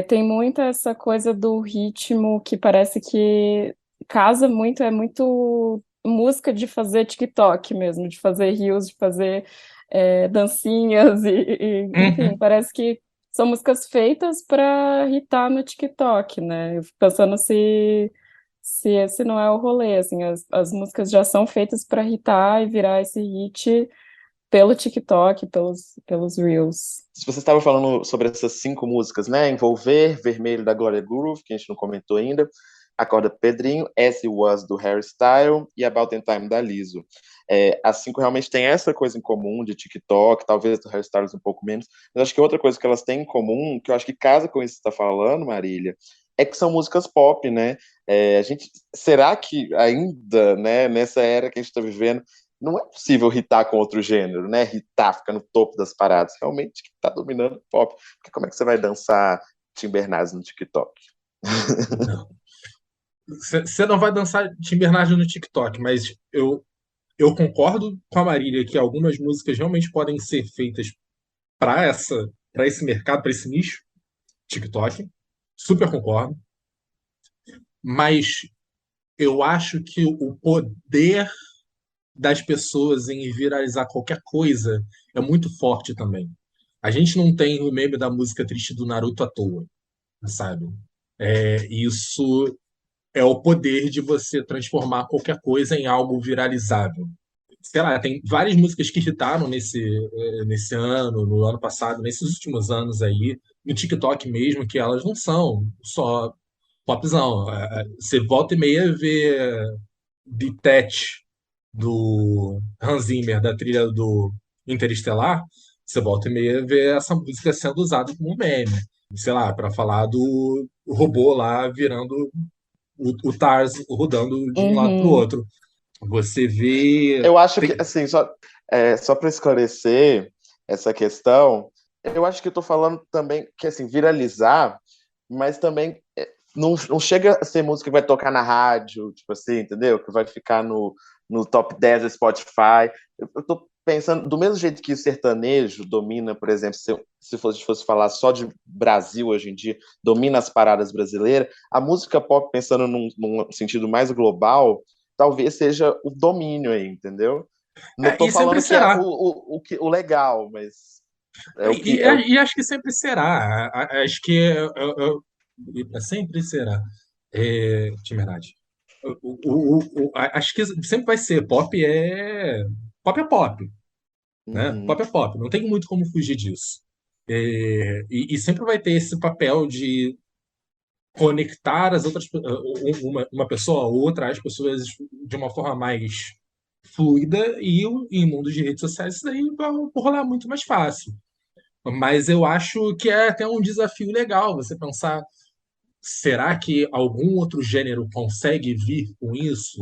tem muito essa coisa do ritmo que parece que casa muito, é muito música de fazer TikTok mesmo, de fazer reels, de fazer dancinhas enfim, parece que são músicas feitas para hitar no TikTok, né? Eu fico pensando se esse não é o rolê, assim, as músicas já são feitas para hitar e virar esse hit pelo TikTok, pelos Reels. Se você estava falando sobre essas 5 músicas, né? Envolver, Vermelho da Gloria Groove, que a gente não comentou ainda, A Corda Pedrinho, As It Was do Harry Styles e About the Time da Lizzo. As 5 realmente têm essa coisa em comum de TikTok, talvez do Harry Styles um pouco menos, mas acho que outra coisa que elas têm em comum, que eu acho que casa com isso que você está falando, Marília, é que são músicas pop, né? Será que ainda, né, nessa era que a gente está vivendo, não é possível hitar com outro gênero, né? Hitar, ficar no topo das paradas. Realmente está dominando o pop. Porque como é que você vai dançar Tim Bernardes no TikTok? Não. Você não vai dançar Tim Bernardes no TikTok, mas eu concordo com a Marília que algumas músicas realmente podem ser feitas para esse mercado, para esse nicho, TikTok. Super concordo. Mas eu acho que o poder das pessoas em viralizar qualquer coisa é muito forte também. A gente não tem o meme da música triste do Naruto à toa, sabe? Isso é o poder de você transformar qualquer coisa em algo viralizável. Sei lá, tem várias músicas que hitaram nesse ano, no ano passado, nesses últimos anos aí, no TikTok mesmo, que elas não são só popzão. Você volta e meia vê Detach do Hans Zimmer, da trilha do Interestelar, você volta e meia vê essa música sendo usada como meme. Sei lá, para falar do robô lá virando o Tars rodando de um lado para o Uhum. outro. Você vê. Eu acho que, assim, só Só para esclarecer essa questão, eu acho que eu tô falando também que, assim, viralizar, mas também não chega a ser música que vai tocar na rádio, tipo assim, entendeu? Que vai ficar no top 10 do Spotify. Eu tô pensando, do mesmo jeito que o sertanejo domina, por exemplo, se fosse falar só de Brasil hoje em dia, domina as paradas brasileiras, a música pop, pensando num sentido mais global, talvez seja o domínio aí, entendeu? Não tô E sempre falando que é será. o legal, mas é o que. E acho que sempre será. Acho que sempre será. De verdade. Acho que sempre vai ser. Pop é pop, né? Uhum, Pop é pop. Não tem muito como fugir disso. E sempre vai ter esse papel de conectar as outras, uma pessoa a outra, as pessoas de uma forma mais fluida e em mundos de redes sociais isso daí vai rolar muito mais fácil. Mas eu acho que é até um desafio legal você pensar, será que algum outro gênero consegue vir com isso?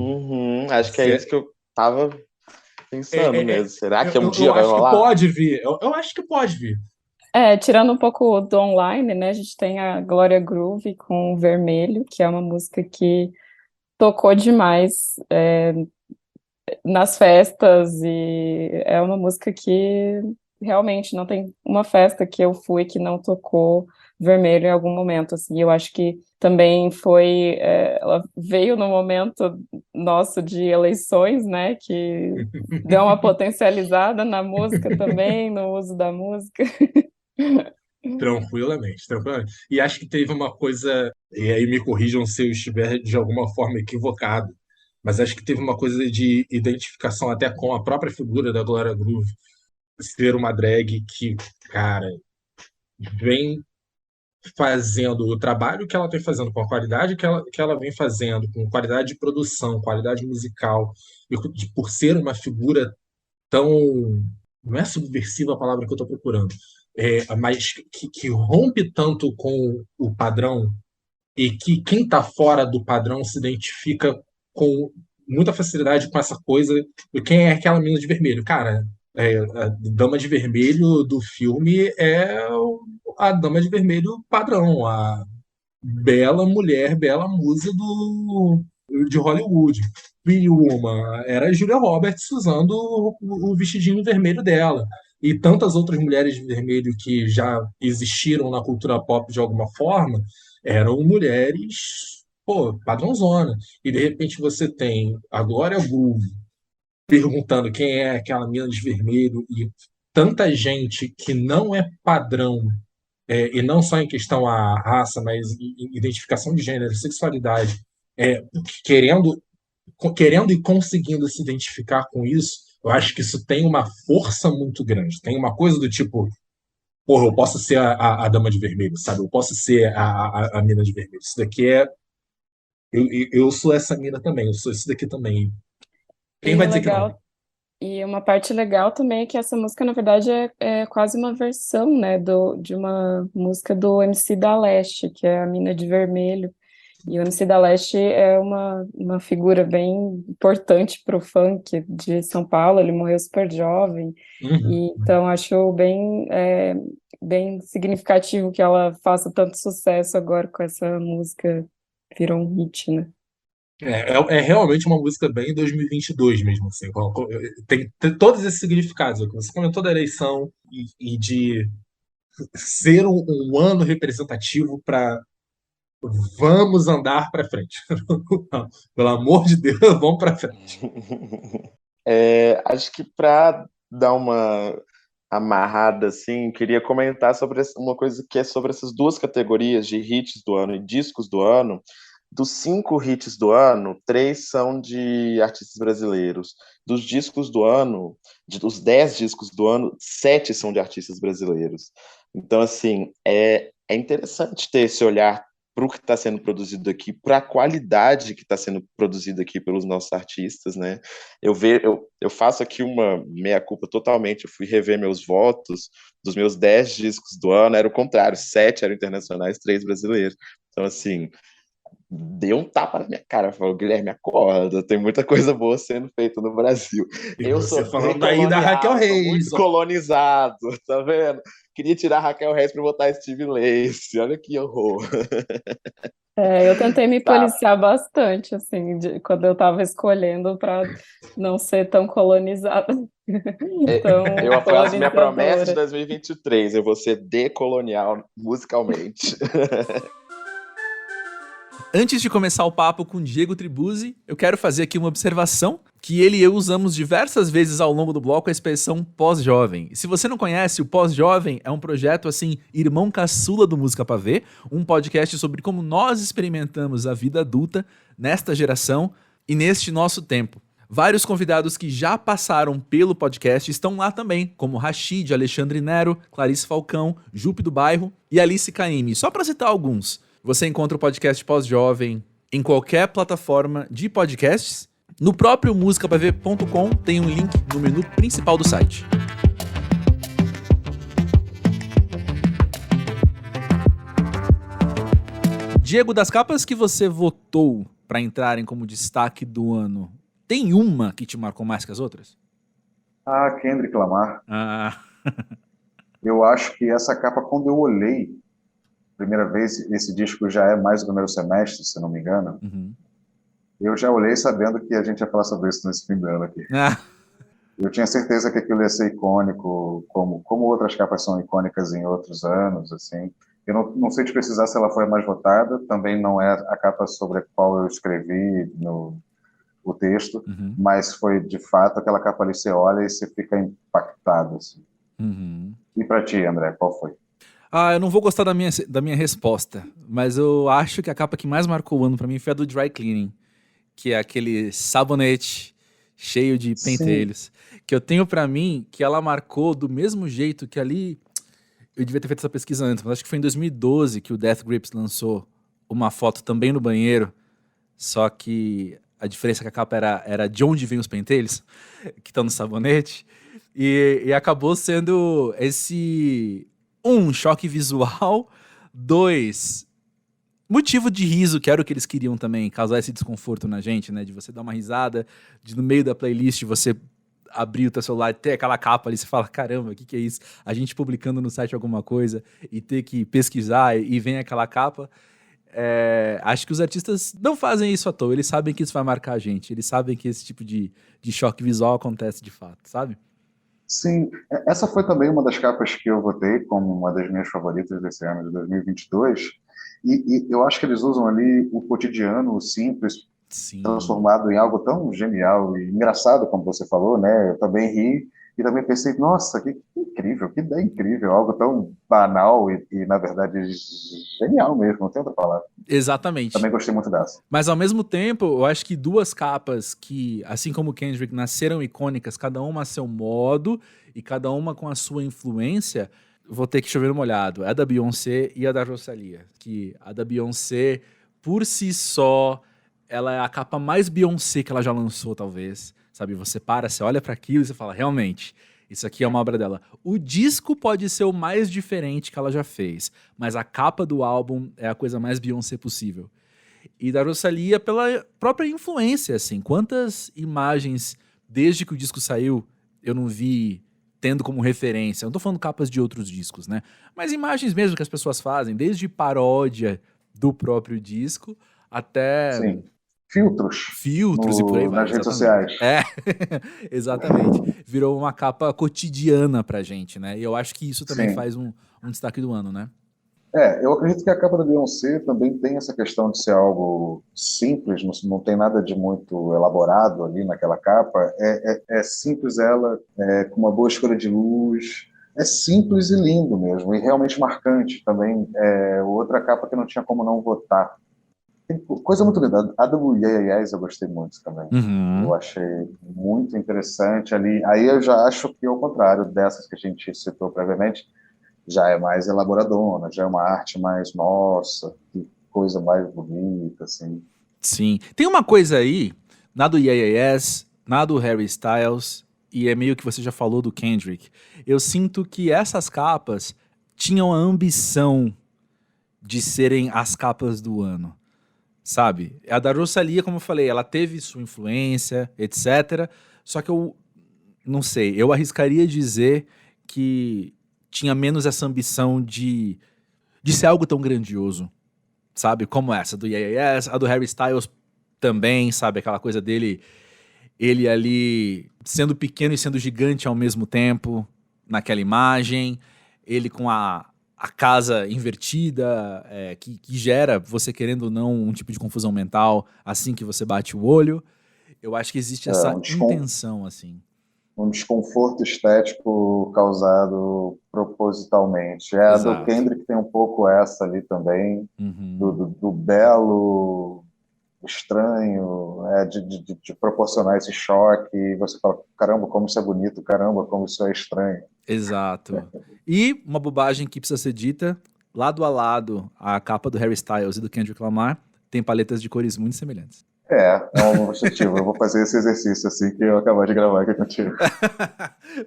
acho que é isso que eu tava pensando É, é, é, mesmo. Será que um eu dia vai acho que rolar? pode vir. Eu acho que pode vir. Tirando um pouco do online, né? A gente tem a Glória Groove com Vermelho, que é uma música que tocou demais nas festas e é uma música que realmente não tem uma festa que eu fui que não tocou Vermelho em algum momento, assim. Eu acho que também ela veio no momento nosso de eleições, né? Que deu uma potencializada na música também, no uso da música. Tranquilamente, tranquilamente. E acho que teve uma coisa, e aí me corrijam se eu estiver de alguma forma equivocado, mas acho que teve uma coisa de identificação até com a própria figura da Glória Groove, ser uma drag que, cara, vem fazendo o trabalho que ela vem fazendo, com a qualidade que ela vem fazendo, com qualidade de produção, qualidade musical, e por ser uma figura tão. Não é subversiva a palavra que eu estou procurando, mas que rompe tanto com o padrão e que quem está fora do padrão se identifica com muita facilidade com essa coisa de quem é aquela menina de vermelho. Cara, a dama de vermelho do filme é a dama de vermelho padrão, a bela mulher, bela musa de Hollywood. Uma era a Julia Roberts usando o vestidinho vermelho dela. E tantas outras mulheres de vermelho que já existiram na cultura pop de alguma forma eram mulheres, pô, padrãozona. E de repente você tem a Glória Groove perguntando quem é aquela mina de vermelho e tanta gente que não é padrão e não só em questão a raça, mas em identificação de gênero, sexualidade, é, querendo, querendo e conseguindo se identificar com isso, eu acho que isso tem uma força muito grande. Tem uma coisa do tipo, porra, eu posso ser a dama de vermelho, sabe? Eu posso ser a mina de vermelho. Isso daqui é. Eu sou essa mina também, eu sou isso daqui também. Quem E vai o dizer que não? legal E uma parte legal também é que essa música, na verdade, é quase uma versão, né, de uma música do MC da Leste, que é a Mina de Vermelho. E o MC da Leste é uma figura bem importante para o funk de São Paulo, ele morreu super jovem, Uhum. e então acho bem significativo que ela faça tanto sucesso agora com essa música, virou um hit, né? É realmente uma música bem 2022 mesmo, assim. Tem todos esses significados. Você comentou da eleição e de ser um ano representativo para vamos andar para frente. Pelo amor de Deus, vamos para frente. Acho que para dar uma amarrada assim, queria comentar sobre uma coisa que é sobre essas duas categorias de hits do ano e discos do ano. Dos 5 hits do ano, 3 são de artistas brasileiros. Dos discos do ano, dos 10 discos do ano, 7 são de artistas brasileiros. Então, assim, é interessante ter esse olhar para o que está sendo produzido aqui, para a qualidade que está sendo produzida aqui pelos nossos artistas, né? Eu faço aqui uma meia-culpa totalmente. Eu fui rever meus votos dos meus 10 discos do ano, era o contrário, 7 eram internacionais, 3 brasileiros. Então, assim, deu um tapa na minha cara, falou, Guilherme, acorda, tem muita coisa boa sendo feita no Brasil. E Eu você sou falando aí da Raquel decolonial, sou Reis. muito colonizado, tá vendo? Queria tirar a Raquel Reis pra botar Steve Lacy, olha que horror. Eu tentei me Tá. policiar bastante, assim, quando eu tava escolhendo para não ser tão colonizada, tão Foi a minha promessa de colonizadora. 2023, eu vou ser decolonial musicalmente. Antes de começar o papo com Diego Tribuzzi, eu quero fazer aqui uma observação que ele e eu usamos diversas vezes ao longo do bloco a expressão pós-jovem. E se você não conhece, o Pós-Jovem é um projeto, assim, irmão caçula do Música Pra Ver, um podcast sobre como nós experimentamos a vida adulta nesta geração e neste nosso tempo. Vários convidados que já passaram pelo podcast estão lá também, como Rashid, Alexandre Nero, Clarice Falcão, Jupe do Bairro e Alice Caymmi, só para citar alguns. Você encontra o podcast Pós-Jovem em qualquer plataforma de podcasts. No próprio musicapraver.com tem um link no menu principal do site. Diego, das capas que você votou para entrarem como destaque do ano, tem uma que te marcou mais que as outras? Kendrick Lamar. Ah, Eu acho que essa capa, quando eu olhei, primeira vez, esse disco já é mais do primeiro semestre, se não me engano, uhum. eu já olhei sabendo que a gente ia falar sobre isso nesse fim do ano aqui. Ah, Eu tinha certeza que aquilo ia ser icônico, como outras capas são icônicas em outros anos, assim. Eu não sei te precisar se ela foi a mais votada, também não é a capa sobre a qual eu escrevi o texto, uhum. mas foi, de fato, aquela capa ali, você olha e você fica impactado, assim. Uhum. E pra ti, André, qual foi? Eu não vou gostar da minha resposta, mas eu acho que a capa que mais marcou o ano pra mim foi a do Dry Cleaning, que é aquele sabonete cheio de pentelhos, que eu tenho pra mim que ela marcou do mesmo jeito que ali, eu devia ter feito essa pesquisa antes, mas acho que foi em 2012 que o Death Grips lançou uma foto também no banheiro, só que a diferença é que a capa era de onde vem os pentelhos, que estão no sabonete, e acabou sendo esse... choque visual. 2, motivo de riso, que era o que eles queriam também, causar esse desconforto na gente, né? De você dar uma risada, de no meio da playlist você abrir o teu celular e ter aquela capa ali, você fala, caramba, o que é isso? A gente publicando no site alguma coisa e ter que pesquisar e vem aquela capa. Acho que os artistas não fazem isso à toa, eles sabem que isso vai marcar a gente, eles sabem que esse tipo de choque visual acontece de fato, sabe? Sim, essa foi também uma das capas que eu votei como uma das minhas favoritas desse ano de 2022. E eu acho que eles usam ali o cotidiano, o simples, Sim. transformado em algo tão genial e engraçado, como você falou, né? Eu também ri e também pensei, nossa, que incrível, que ideia incrível, algo tão banal e na verdade, genial mesmo, não tem outra palavra. Exatamente. Também gostei muito dessa. Mas ao mesmo tempo, eu acho que duas capas que, assim como o Kendrick, nasceram icônicas, cada uma a seu modo e cada uma com a sua influência, vou ter que chover no molhado. É a da Beyoncé e a da Rosalía. Que a da Beyoncé, por si só, ela é a capa mais Beyoncé que ela já lançou, talvez. Sabe, você olha pra aquilo e você fala, realmente, isso aqui é uma obra dela. O disco pode ser o mais diferente que ela já fez, mas a capa do álbum é a coisa mais Beyoncé possível. E da Rosalía pela própria influência, assim. Quantas imagens, desde que o disco saiu, eu não vi tendo como referência. Eu não tô falando capas de outros discos, né? Mas imagens mesmo que as pessoas fazem, desde paródia do próprio disco até... Sim. Filtros e por aí vai. Nas redes sociais. Exatamente. Virou uma capa cotidiana pra gente, né? E eu acho que isso também faz um destaque do ano, né? Eu acredito que a capa da Beyoncé também tem essa questão de ser algo simples, não tem nada de muito elaborado ali naquela capa. É simples ela, com uma boa escolha de luz, é simples e lindo mesmo, e realmente marcante também. Outra capa que não tinha como não votar. Tem coisa muito linda. A do Yes eu gostei muito também. Uhum. Eu achei muito interessante ali. Aí eu já acho que, ao contrário dessas que a gente citou previamente, já é mais elaboradona, já é uma arte mais, nossa, que coisa mais bonita, assim. Sim. Tem uma coisa aí, na do Yes, na do Harry Styles, e é meio que você já falou do Kendrick. Eu sinto que essas capas tinham a ambição de serem as capas do ano. sabe? A da Rosalía, como eu falei, ela teve sua influência, etc. Só que eu não sei, eu arriscaria dizer que tinha menos essa ambição de ser algo tão grandioso, sabe? Como essa do Yeah, Yeah Yes, a do Harry Styles também, sabe? Aquela coisa dele, ele ali sendo pequeno e sendo gigante ao mesmo tempo, naquela imagem, ele com a casa invertida, que gera, você querendo ou não, um tipo de confusão mental assim que você bate o olho. Eu acho que existe essa intenção, assim. Um desconforto estético causado propositalmente. A do Exato. Kendrick tem um pouco essa ali também, do belo, estranho, de proporcionar esse choque, e você fala, caramba, como isso é bonito, caramba, como isso é estranho. Exato. E uma bobagem que precisa ser dita, lado a lado, a capa do Harry Styles e do Kendrick Lamar tem paletas de cores muito semelhantes. É um objetivo. Eu vou fazer esse exercício assim que eu acabar de gravar aqui contigo.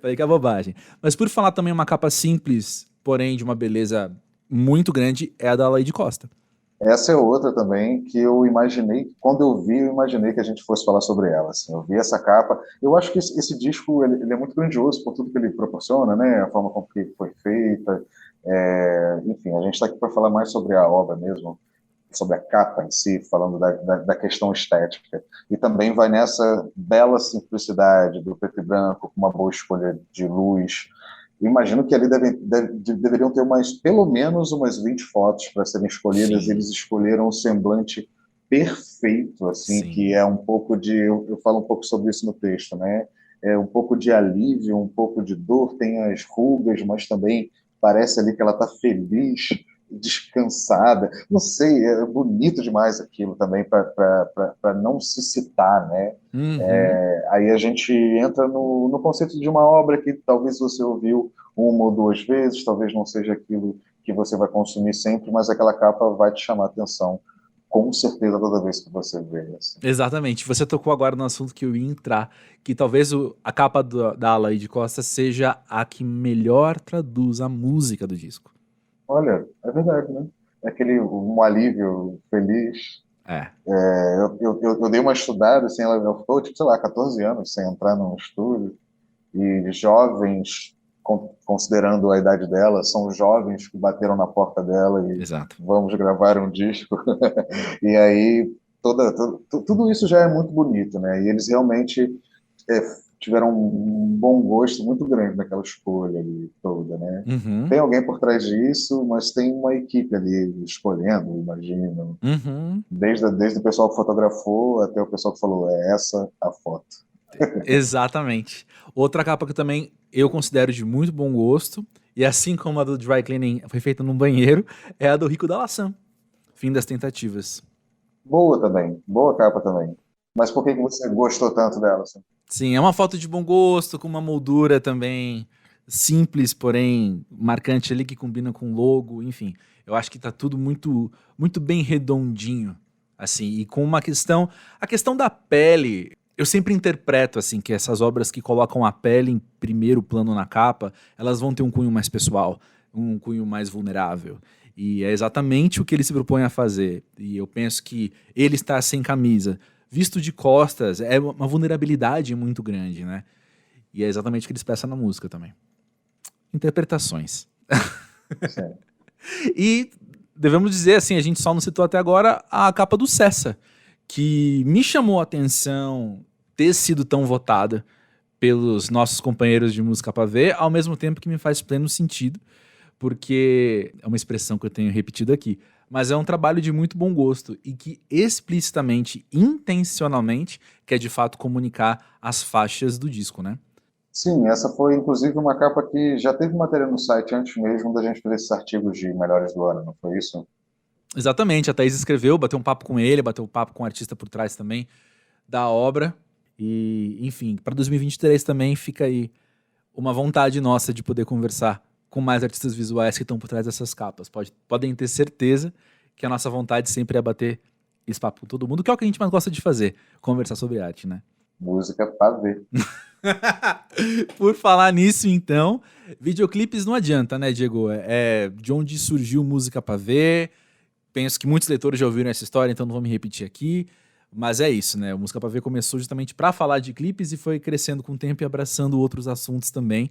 Falei que é bobagem. Mas por falar também uma capa simples, porém de uma beleza muito grande, é a da Laíde Costa. Essa é outra também que eu imaginei, quando eu vi, eu imaginei que a gente fosse falar sobre ela. Assim, eu vi essa capa. Eu acho que esse disco ele é muito grandioso por tudo que ele proporciona, né? A forma como que foi feita. Enfim, a gente está aqui para falar mais sobre a obra mesmo, sobre a capa em si, falando da questão estética. E também vai nessa bela simplicidade do preto e branco, com uma boa escolha de luz. Imagino que ali deveriam ter pelo menos umas 20 fotos para serem escolhidas. Sim. Eles escolheram um semblante perfeito, assim, Sim. que é um pouco de... Eu falo um pouco sobre isso no texto, né? É um pouco de alívio, um pouco de dor, tem as rugas, mas também parece ali que ela está feliz, descansada. Não sei, é bonito demais aquilo também para não se citar, né? Aí a gente entra no conceito de uma obra que talvez você ouviu uma ou duas vezes, talvez não seja aquilo que você vai consumir sempre, mas aquela capa vai te chamar a atenção, com certeza, toda vez que você vê. Assim. Exatamente. Você tocou agora no assunto que eu ia entrar, que talvez a capa da Alaide Costa seja a que melhor traduz a música do disco. Olha, é verdade, né? É um alívio feliz. Eu dei uma estudada, assim, ela ficou, tipo, sei lá, 14 anos sem entrar num estúdio, e jovens, considerando a idade dela, são jovens que bateram na porta dela e Exato. Vamos gravar um disco. E aí, tudo isso já é muito bonito, né? E eles realmente tiveram um bom gosto muito grande naquela escolha ali toda, né? Tem alguém por trás disso, mas tem uma equipe ali escolhendo, imagino. Desde o pessoal que fotografou até o pessoal que falou, é essa a foto. Exatamente. Outra capa que também eu considero de muito bom gosto, e assim como a do Dry Cleaning foi feita num banheiro, é a do Rico da Laçã. Fim das tentativas. Boa também, boa capa também. Mas por que você gostou tanto dela? Assim? Sim, é uma foto de bom gosto, com uma moldura também simples, porém marcante ali, que combina com o logo, enfim. Eu acho que tá tudo muito, muito bem redondinho, assim, e com uma questão... A questão da pele, eu sempre interpreto, assim, que essas obras que colocam a pele em primeiro plano na capa, elas vão ter um cunho mais pessoal, um cunho mais vulnerável. E é exatamente o que ele se propõe a fazer. E eu penso que ele estar sem camisa, visto de costas, é uma vulnerabilidade muito grande, né? E é exatamente o que ele expressa na música também. Interpretações. Sim. E devemos dizer, assim, a gente só não citou até agora a capa do Cessa, que me chamou a atenção ter sido tão votada pelos nossos companheiros de música pra ver, ao mesmo tempo que me faz pleno sentido, porque é uma expressão que eu tenho repetido aqui, mas é um trabalho de muito bom gosto e que explicitamente, intencionalmente, quer de fato comunicar as faixas do disco, né? Sim, essa foi inclusive uma capa que já teve matéria no site antes mesmo da gente fazer esses artigos de melhores do ano, não foi isso? Exatamente, a Thaís escreveu, bateu um papo com ele, bateu um papo com o artista por trás também da obra. E, enfim, para 2023 também fica aí uma vontade nossa de poder conversar com mais artistas visuais que estão por trás dessas capas. Podem ter certeza que a nossa vontade sempre é bater esse papo com todo mundo, que é o que a gente mais gosta de fazer, conversar sobre arte, né? Música pra ver. Por falar nisso, então, videoclipes não adianta, né, Diego? De onde surgiu Música pra Ver? penso que muitos leitores já ouviram essa história, então não vou me repetir aqui. Mas é isso, né? O Música Pra Ver começou justamente para falar de clipes e foi crescendo com o tempo e abraçando outros assuntos também,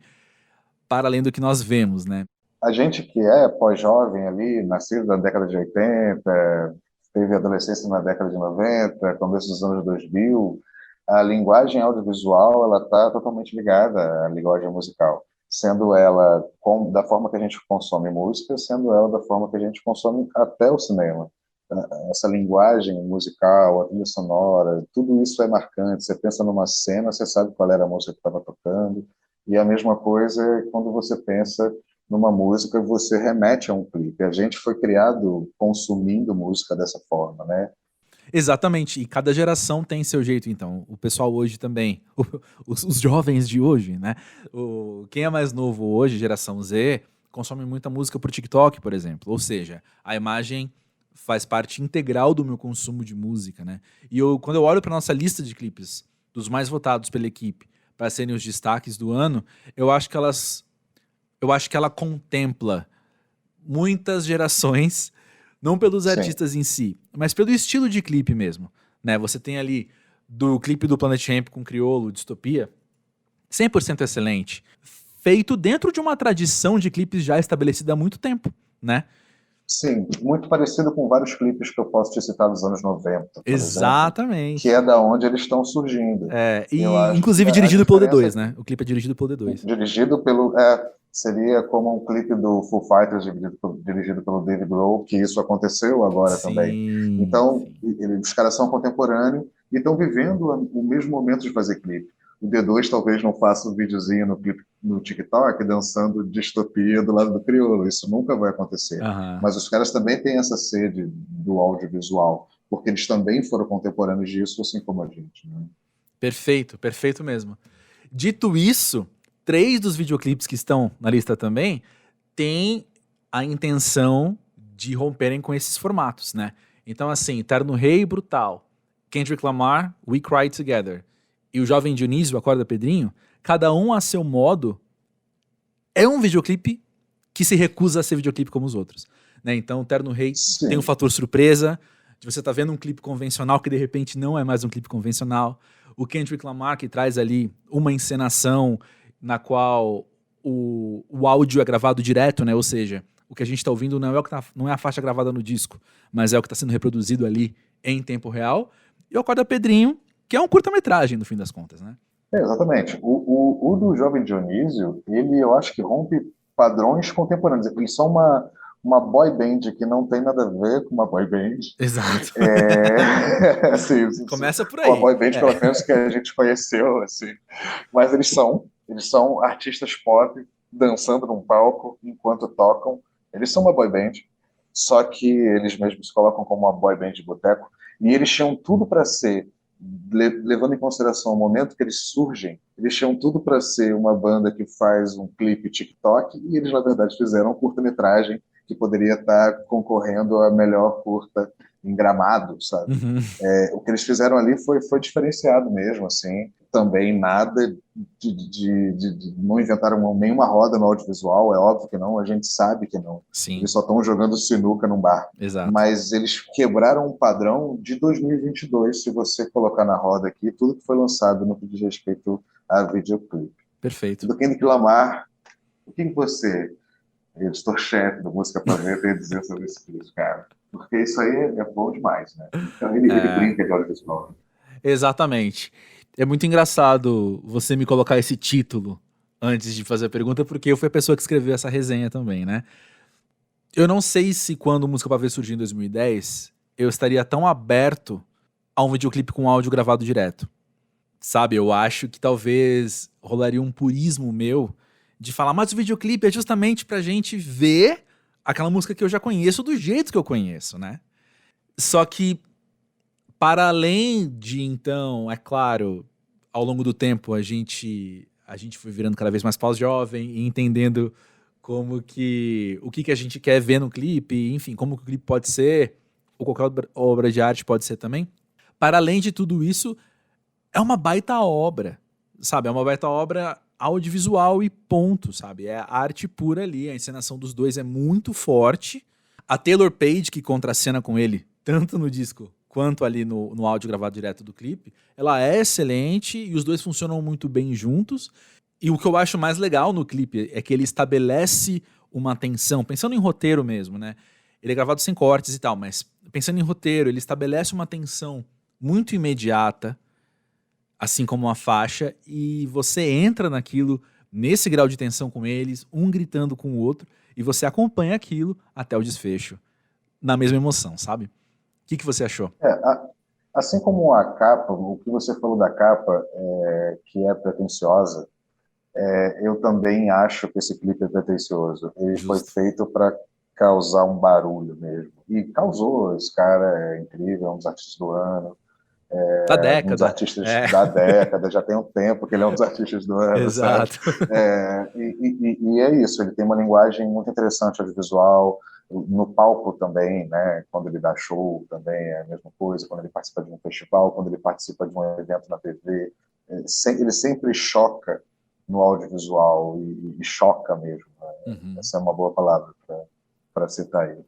para além do que nós vemos, né? A gente que é pós-jovem ali, nascido na década de 80, teve adolescência na década de 90, começo dos anos 2000, a linguagem audiovisual ela está totalmente ligada à linguagem musical, sendo ela da forma que a gente consome música, sendo ela da forma que a gente consome até o cinema. Essa linguagem musical, a trilha sonora, tudo isso é marcante. Você pensa numa cena, você sabe qual era a música que estava tocando, e a mesma coisa quando você pensa numa música, você remete a um clipe. A gente foi criado consumindo música dessa forma, né? Exatamente, e cada geração tem seu jeito, então. O pessoal hoje também, os jovens de hoje, né? Quem é mais novo hoje, geração Z, consome muita música por TikTok, por exemplo. Ou seja, a imagem faz parte integral do meu consumo de música, né? E quando eu olho para nossa lista de clipes, dos mais votados pela equipe, para serem os destaques do ano, eu acho que ela contempla muitas gerações, não pelos artistas em si, mas pelo estilo de clipe mesmo, né? Você tem ali do clipe do Planet Hemp com Criolo, Distopia, 100% excelente, feito dentro de uma tradição de clipes já estabelecida há muito tempo, né? Sim, muito parecido com vários clipes que eu posso te citar dos anos 90, por Exatamente. exemplo, que é da onde eles estão surgindo. E inclusive dirigido pelo D2, né? O clipe é dirigido pelo D2. Dirigido pelo... seria como um clipe do Foo Fighters dirigido pelo Dave Grohl, que isso aconteceu agora também. Então, os caras são contemporâneos e estão vivendo o mesmo momento de fazer clipe. O D2 talvez não faça um videozinho no TikTok dançando Distopia do lado do Criolo. Isso nunca vai acontecer. Mas os caras também têm essa sede do audiovisual, porque eles também foram contemporâneos disso, assim como a gente, né? Perfeito, perfeito mesmo. Dito isso, 3 dos videoclipes que estão na lista também têm a intenção de romperem com esses formatos, né? Então, assim, Terno Rei, Brutal, Kendrick Lamar, We Cry Together, e o Jovem Dionísio, Acorda Pedrinho, cada um a seu modo, é um videoclipe que se recusa a ser videoclipe como os outros, né? Então, o Terno Rei tem um fator surpresa, de você tá vendo um clipe convencional que de repente não é mais um clipe convencional. O Kendrick Lamar, que traz ali uma encenação na qual o áudio é gravado direto, né? Ou seja, o que a gente está ouvindo não é a faixa gravada no disco, mas é o que está sendo reproduzido ali em tempo real. E o Acorda Pedrinho, que é um curta-metragem, no fim das contas, né? Exatamente. O do Jovem Dionísio, eu acho que rompe padrões contemporâneos. Eles são uma boy band que não tem nada a ver com uma boy band. Exato. Assim, começa por aí. Uma boy band, pelo menos, que a gente conheceu, assim. Mas eles são artistas pop dançando num palco enquanto tocam. Eles são uma boy band, só que eles mesmos se colocam como uma boy band de boteco. E eles tinham tudo para ser, levando em consideração o momento que eles surgem, eles tinham tudo para ser uma banda que faz um clipe TikTok, e eles, na verdade, fizeram um curta-metragem que poderia estar concorrendo a melhor curta em Gramado, sabe? O que eles fizeram ali foi diferenciado mesmo, assim. Também nada não inventaram nenhuma roda no audiovisual, é óbvio que não, a gente sabe que não. Sim. Eles só estão jogando sinuca num bar. Exato. Mas eles quebraram um padrão de 2022, se você colocar na roda aqui, tudo que foi lançado no que diz respeito a videoclipe. Perfeito. Do Kendrick Lamar, o que você, editor-chefe do Música Pra Ver, tem a dizer sobre esse clipe, cara? Porque isso aí é bom demais, né? Então ele brinca de audiovisual. Exatamente. É muito engraçado você me colocar esse título antes de fazer a pergunta, porque eu fui a pessoa que escreveu essa resenha também, né? Eu não sei se quando o Música Pra Ver surgiu em 2010, eu estaria tão aberto a um videoclipe com áudio gravado direto. Sabe, eu acho que talvez rolaria um purismo meu de falar, mas o videoclipe é justamente pra gente ver aquela música que eu já conheço do jeito que eu conheço, né? Só que, para além de, então, é claro, ao longo do tempo a gente foi virando cada vez mais pós-jovem e entendendo como que o que a gente quer ver no clipe, enfim, como que o clipe pode ser, ou qualquer obra de arte pode ser também. Para além de tudo isso, é uma baita obra, sabe? É uma baita obra audiovisual e ponto, sabe? É arte pura ali, a encenação dos dois é muito forte, A Taylor Page, que contracena com ele, tanto no disco quanto ali no áudio gravado direto do clipe, ela é excelente e os dois funcionam muito bem juntos. E o que eu acho mais legal no clipe é que ele estabelece uma tensão, pensando em roteiro mesmo, né? Ele é gravado sem cortes e tal, mas pensando em roteiro, ele estabelece uma tensão muito imediata, assim como uma faixa, e você entra naquilo, nesse grau de tensão com eles, um gritando com o outro, e você acompanha aquilo até o desfecho, na mesma emoção, sabe? O que você achou? Assim como a capa, o que você falou da capa, que é pretensiosa, eu também acho que esse clipe é pretensioso. Ele foi Justo. feito para causar um barulho mesmo. E causou. Esse cara é incrível, é um dos artistas do ano, Da um dos década. artistas da década, já tem um tempo que ele é um dos artistas do ano, sabe? Exato. E é isso, ele tem uma linguagem muito interessante audiovisual, no palco também, né? Quando ele dá show também é a mesma coisa, quando ele participa de um festival, quando ele participa de um evento na TV, ele sempre choca no audiovisual e choca mesmo, né? Uhum. Essa é uma boa palavra para citar ele.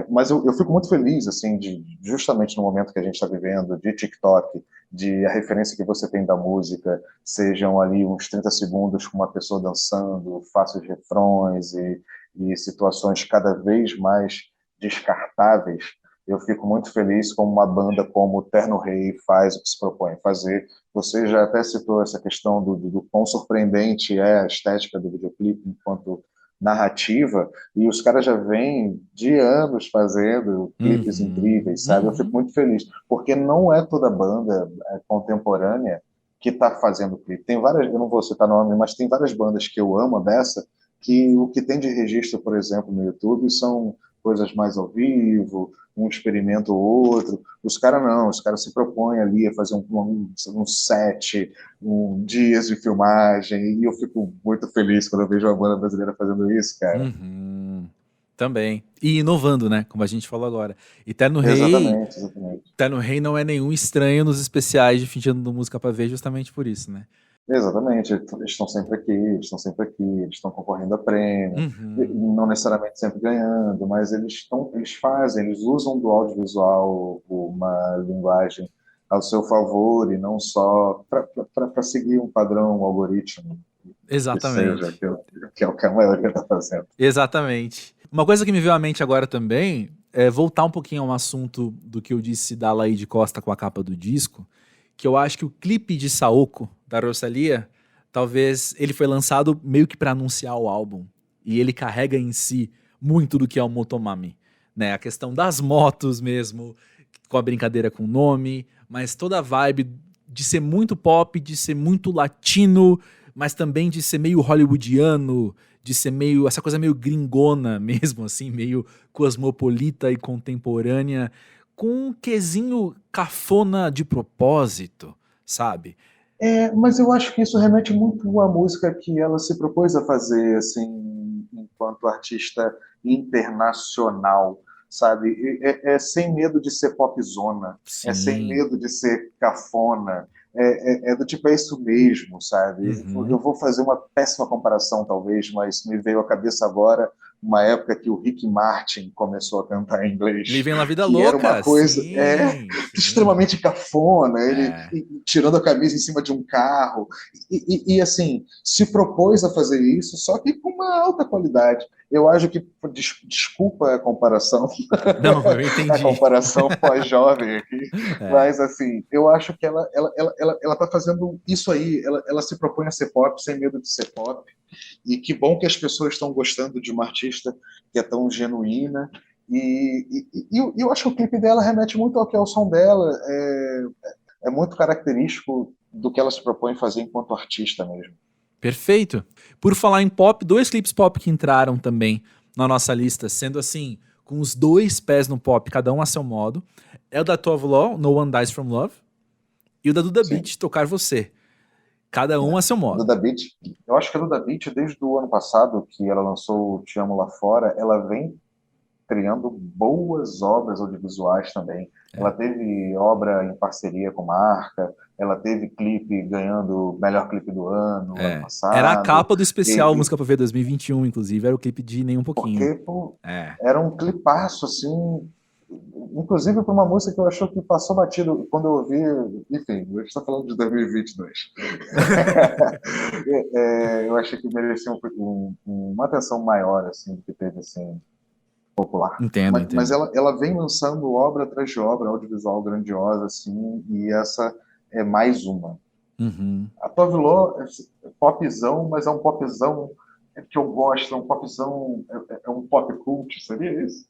Mas eu fico muito feliz, assim, justamente no momento que a gente está vivendo, de TikTok, de a referência que você tem da música, sejam ali uns 30 segundos com uma pessoa dançando, fáceis refrões e situações cada vez mais descartáveis. Eu fico muito feliz como uma banda como o Terno Rei faz o que se propõe a fazer. Você já até citou essa questão do quão surpreendente é a estética do videoclipe enquanto narrativa, e os caras já vêm de anos fazendo clipes incríveis, sabe? Eu fico muito feliz, porque não é toda banda contemporânea que está fazendo clipe. Tem várias, eu não vou citar nome, mas tem várias bandas que eu amo dessa, que o que tem de registro, por exemplo, no YouTube, são coisas mais ao vivo, um experimento ou outro. Os caras não, os caras se propõem ali a fazer um set, dias de filmagem, e eu fico muito feliz quando eu vejo uma banda brasileira fazendo isso, cara. Uhum. Também. E inovando, né? Como a gente falou agora. E Terno Rei. Exatamente. Terno Rei não é nenhum estranho nos especiais de fim de ano do Música pra Ver, justamente por isso, né? Exatamente, eles estão sempre aqui, eles estão concorrendo a prêmio, Uhum. não necessariamente sempre ganhando, mas eles fazem, eles usam do audiovisual uma linguagem ao seu favor e não só para seguir um padrão, um algoritmo, que seja, Exatamente. que é o que a maioria está fazendo. Exatamente. Uma coisa que me veio à mente agora também é voltar um pouquinho a um assunto do que eu disse da Laíde Costa com a capa do disco, que eu acho que o clipe de Saoko, da Rosalía, talvez ele foi lançado meio que para anunciar o álbum. E ele carrega em si muito do que é o Motomami, né? A questão das motos mesmo, com a brincadeira com o nome, mas toda a vibe de ser muito pop, de ser muito latino, mas também de ser meio hollywoodiano, de ser meio, essa coisa meio gringona mesmo, assim, meio cosmopolita e contemporânea, com um quesinho cafona de propósito, sabe? Mas eu acho que isso remete muito à música que ela se propôs a fazer, assim, enquanto artista internacional, sabe? É sem medo de ser popzona, é sem Sim. medo de ser cafona, do tipo, é isso mesmo, sabe? Eu vou fazer uma péssima comparação, talvez, mas me veio à cabeça agora uma época que o Rick Martin começou a cantar em inglês, Livem La Vida que era uma Louca, coisa sim. extremamente cafona, ele É. tirando a camisa em cima de um carro, assim, se propôs a fazer isso, só que com uma alta qualidade. Eu acho que, desculpa a comparação, Não, eu a entendi. comparação pós-jovem aqui, É. mas assim, eu acho que ela tá fazendo isso aí, ela se propõe a ser pop sem medo de ser pop, e que bom que as pessoas estão gostando de uma artista que é tão genuína, e eu acho que o clipe dela remete muito ao que é o som dela, é muito característico do que ela se propõe a fazer enquanto artista mesmo. Perfeito. Por falar em pop, 2 clipes pop que entraram também na nossa lista, sendo assim, com os 2 pés no pop, cada um a seu modo. É o da Tove Lo, No One Dies From Love, e o da Duda Sim. Beat, Tocar Você. Cada um a seu A modo. Duda Beat, eu acho que a Duda Beat, desde o ano passado, que ela lançou o Te Amo Lá Fora, ela vem criando boas obras audiovisuais também. Ela teve obra em parceria com marca, ela teve clipe ganhando melhor clipe do ano, ano passado. Era a capa do especial E- Música pra Ver 2021, inclusive, era o clipe de Nem Um Pouquinho. Porque, pô, É. era um clipaço, assim, inclusive para uma música que eu achei que passou batido quando eu ouvi, enfim, a gente está falando de 2022. Eu achei que merecia uma atenção maior, assim, do que teve, assim, popular. Entendo. Mas ela vem lançando obra atrás de obra, audiovisual grandiosa, assim, e essa é mais uma. Uhum. A Tove Lo é popzão, mas é um popzão que eu gosto, é um popzão, é um pop cult, seria isso?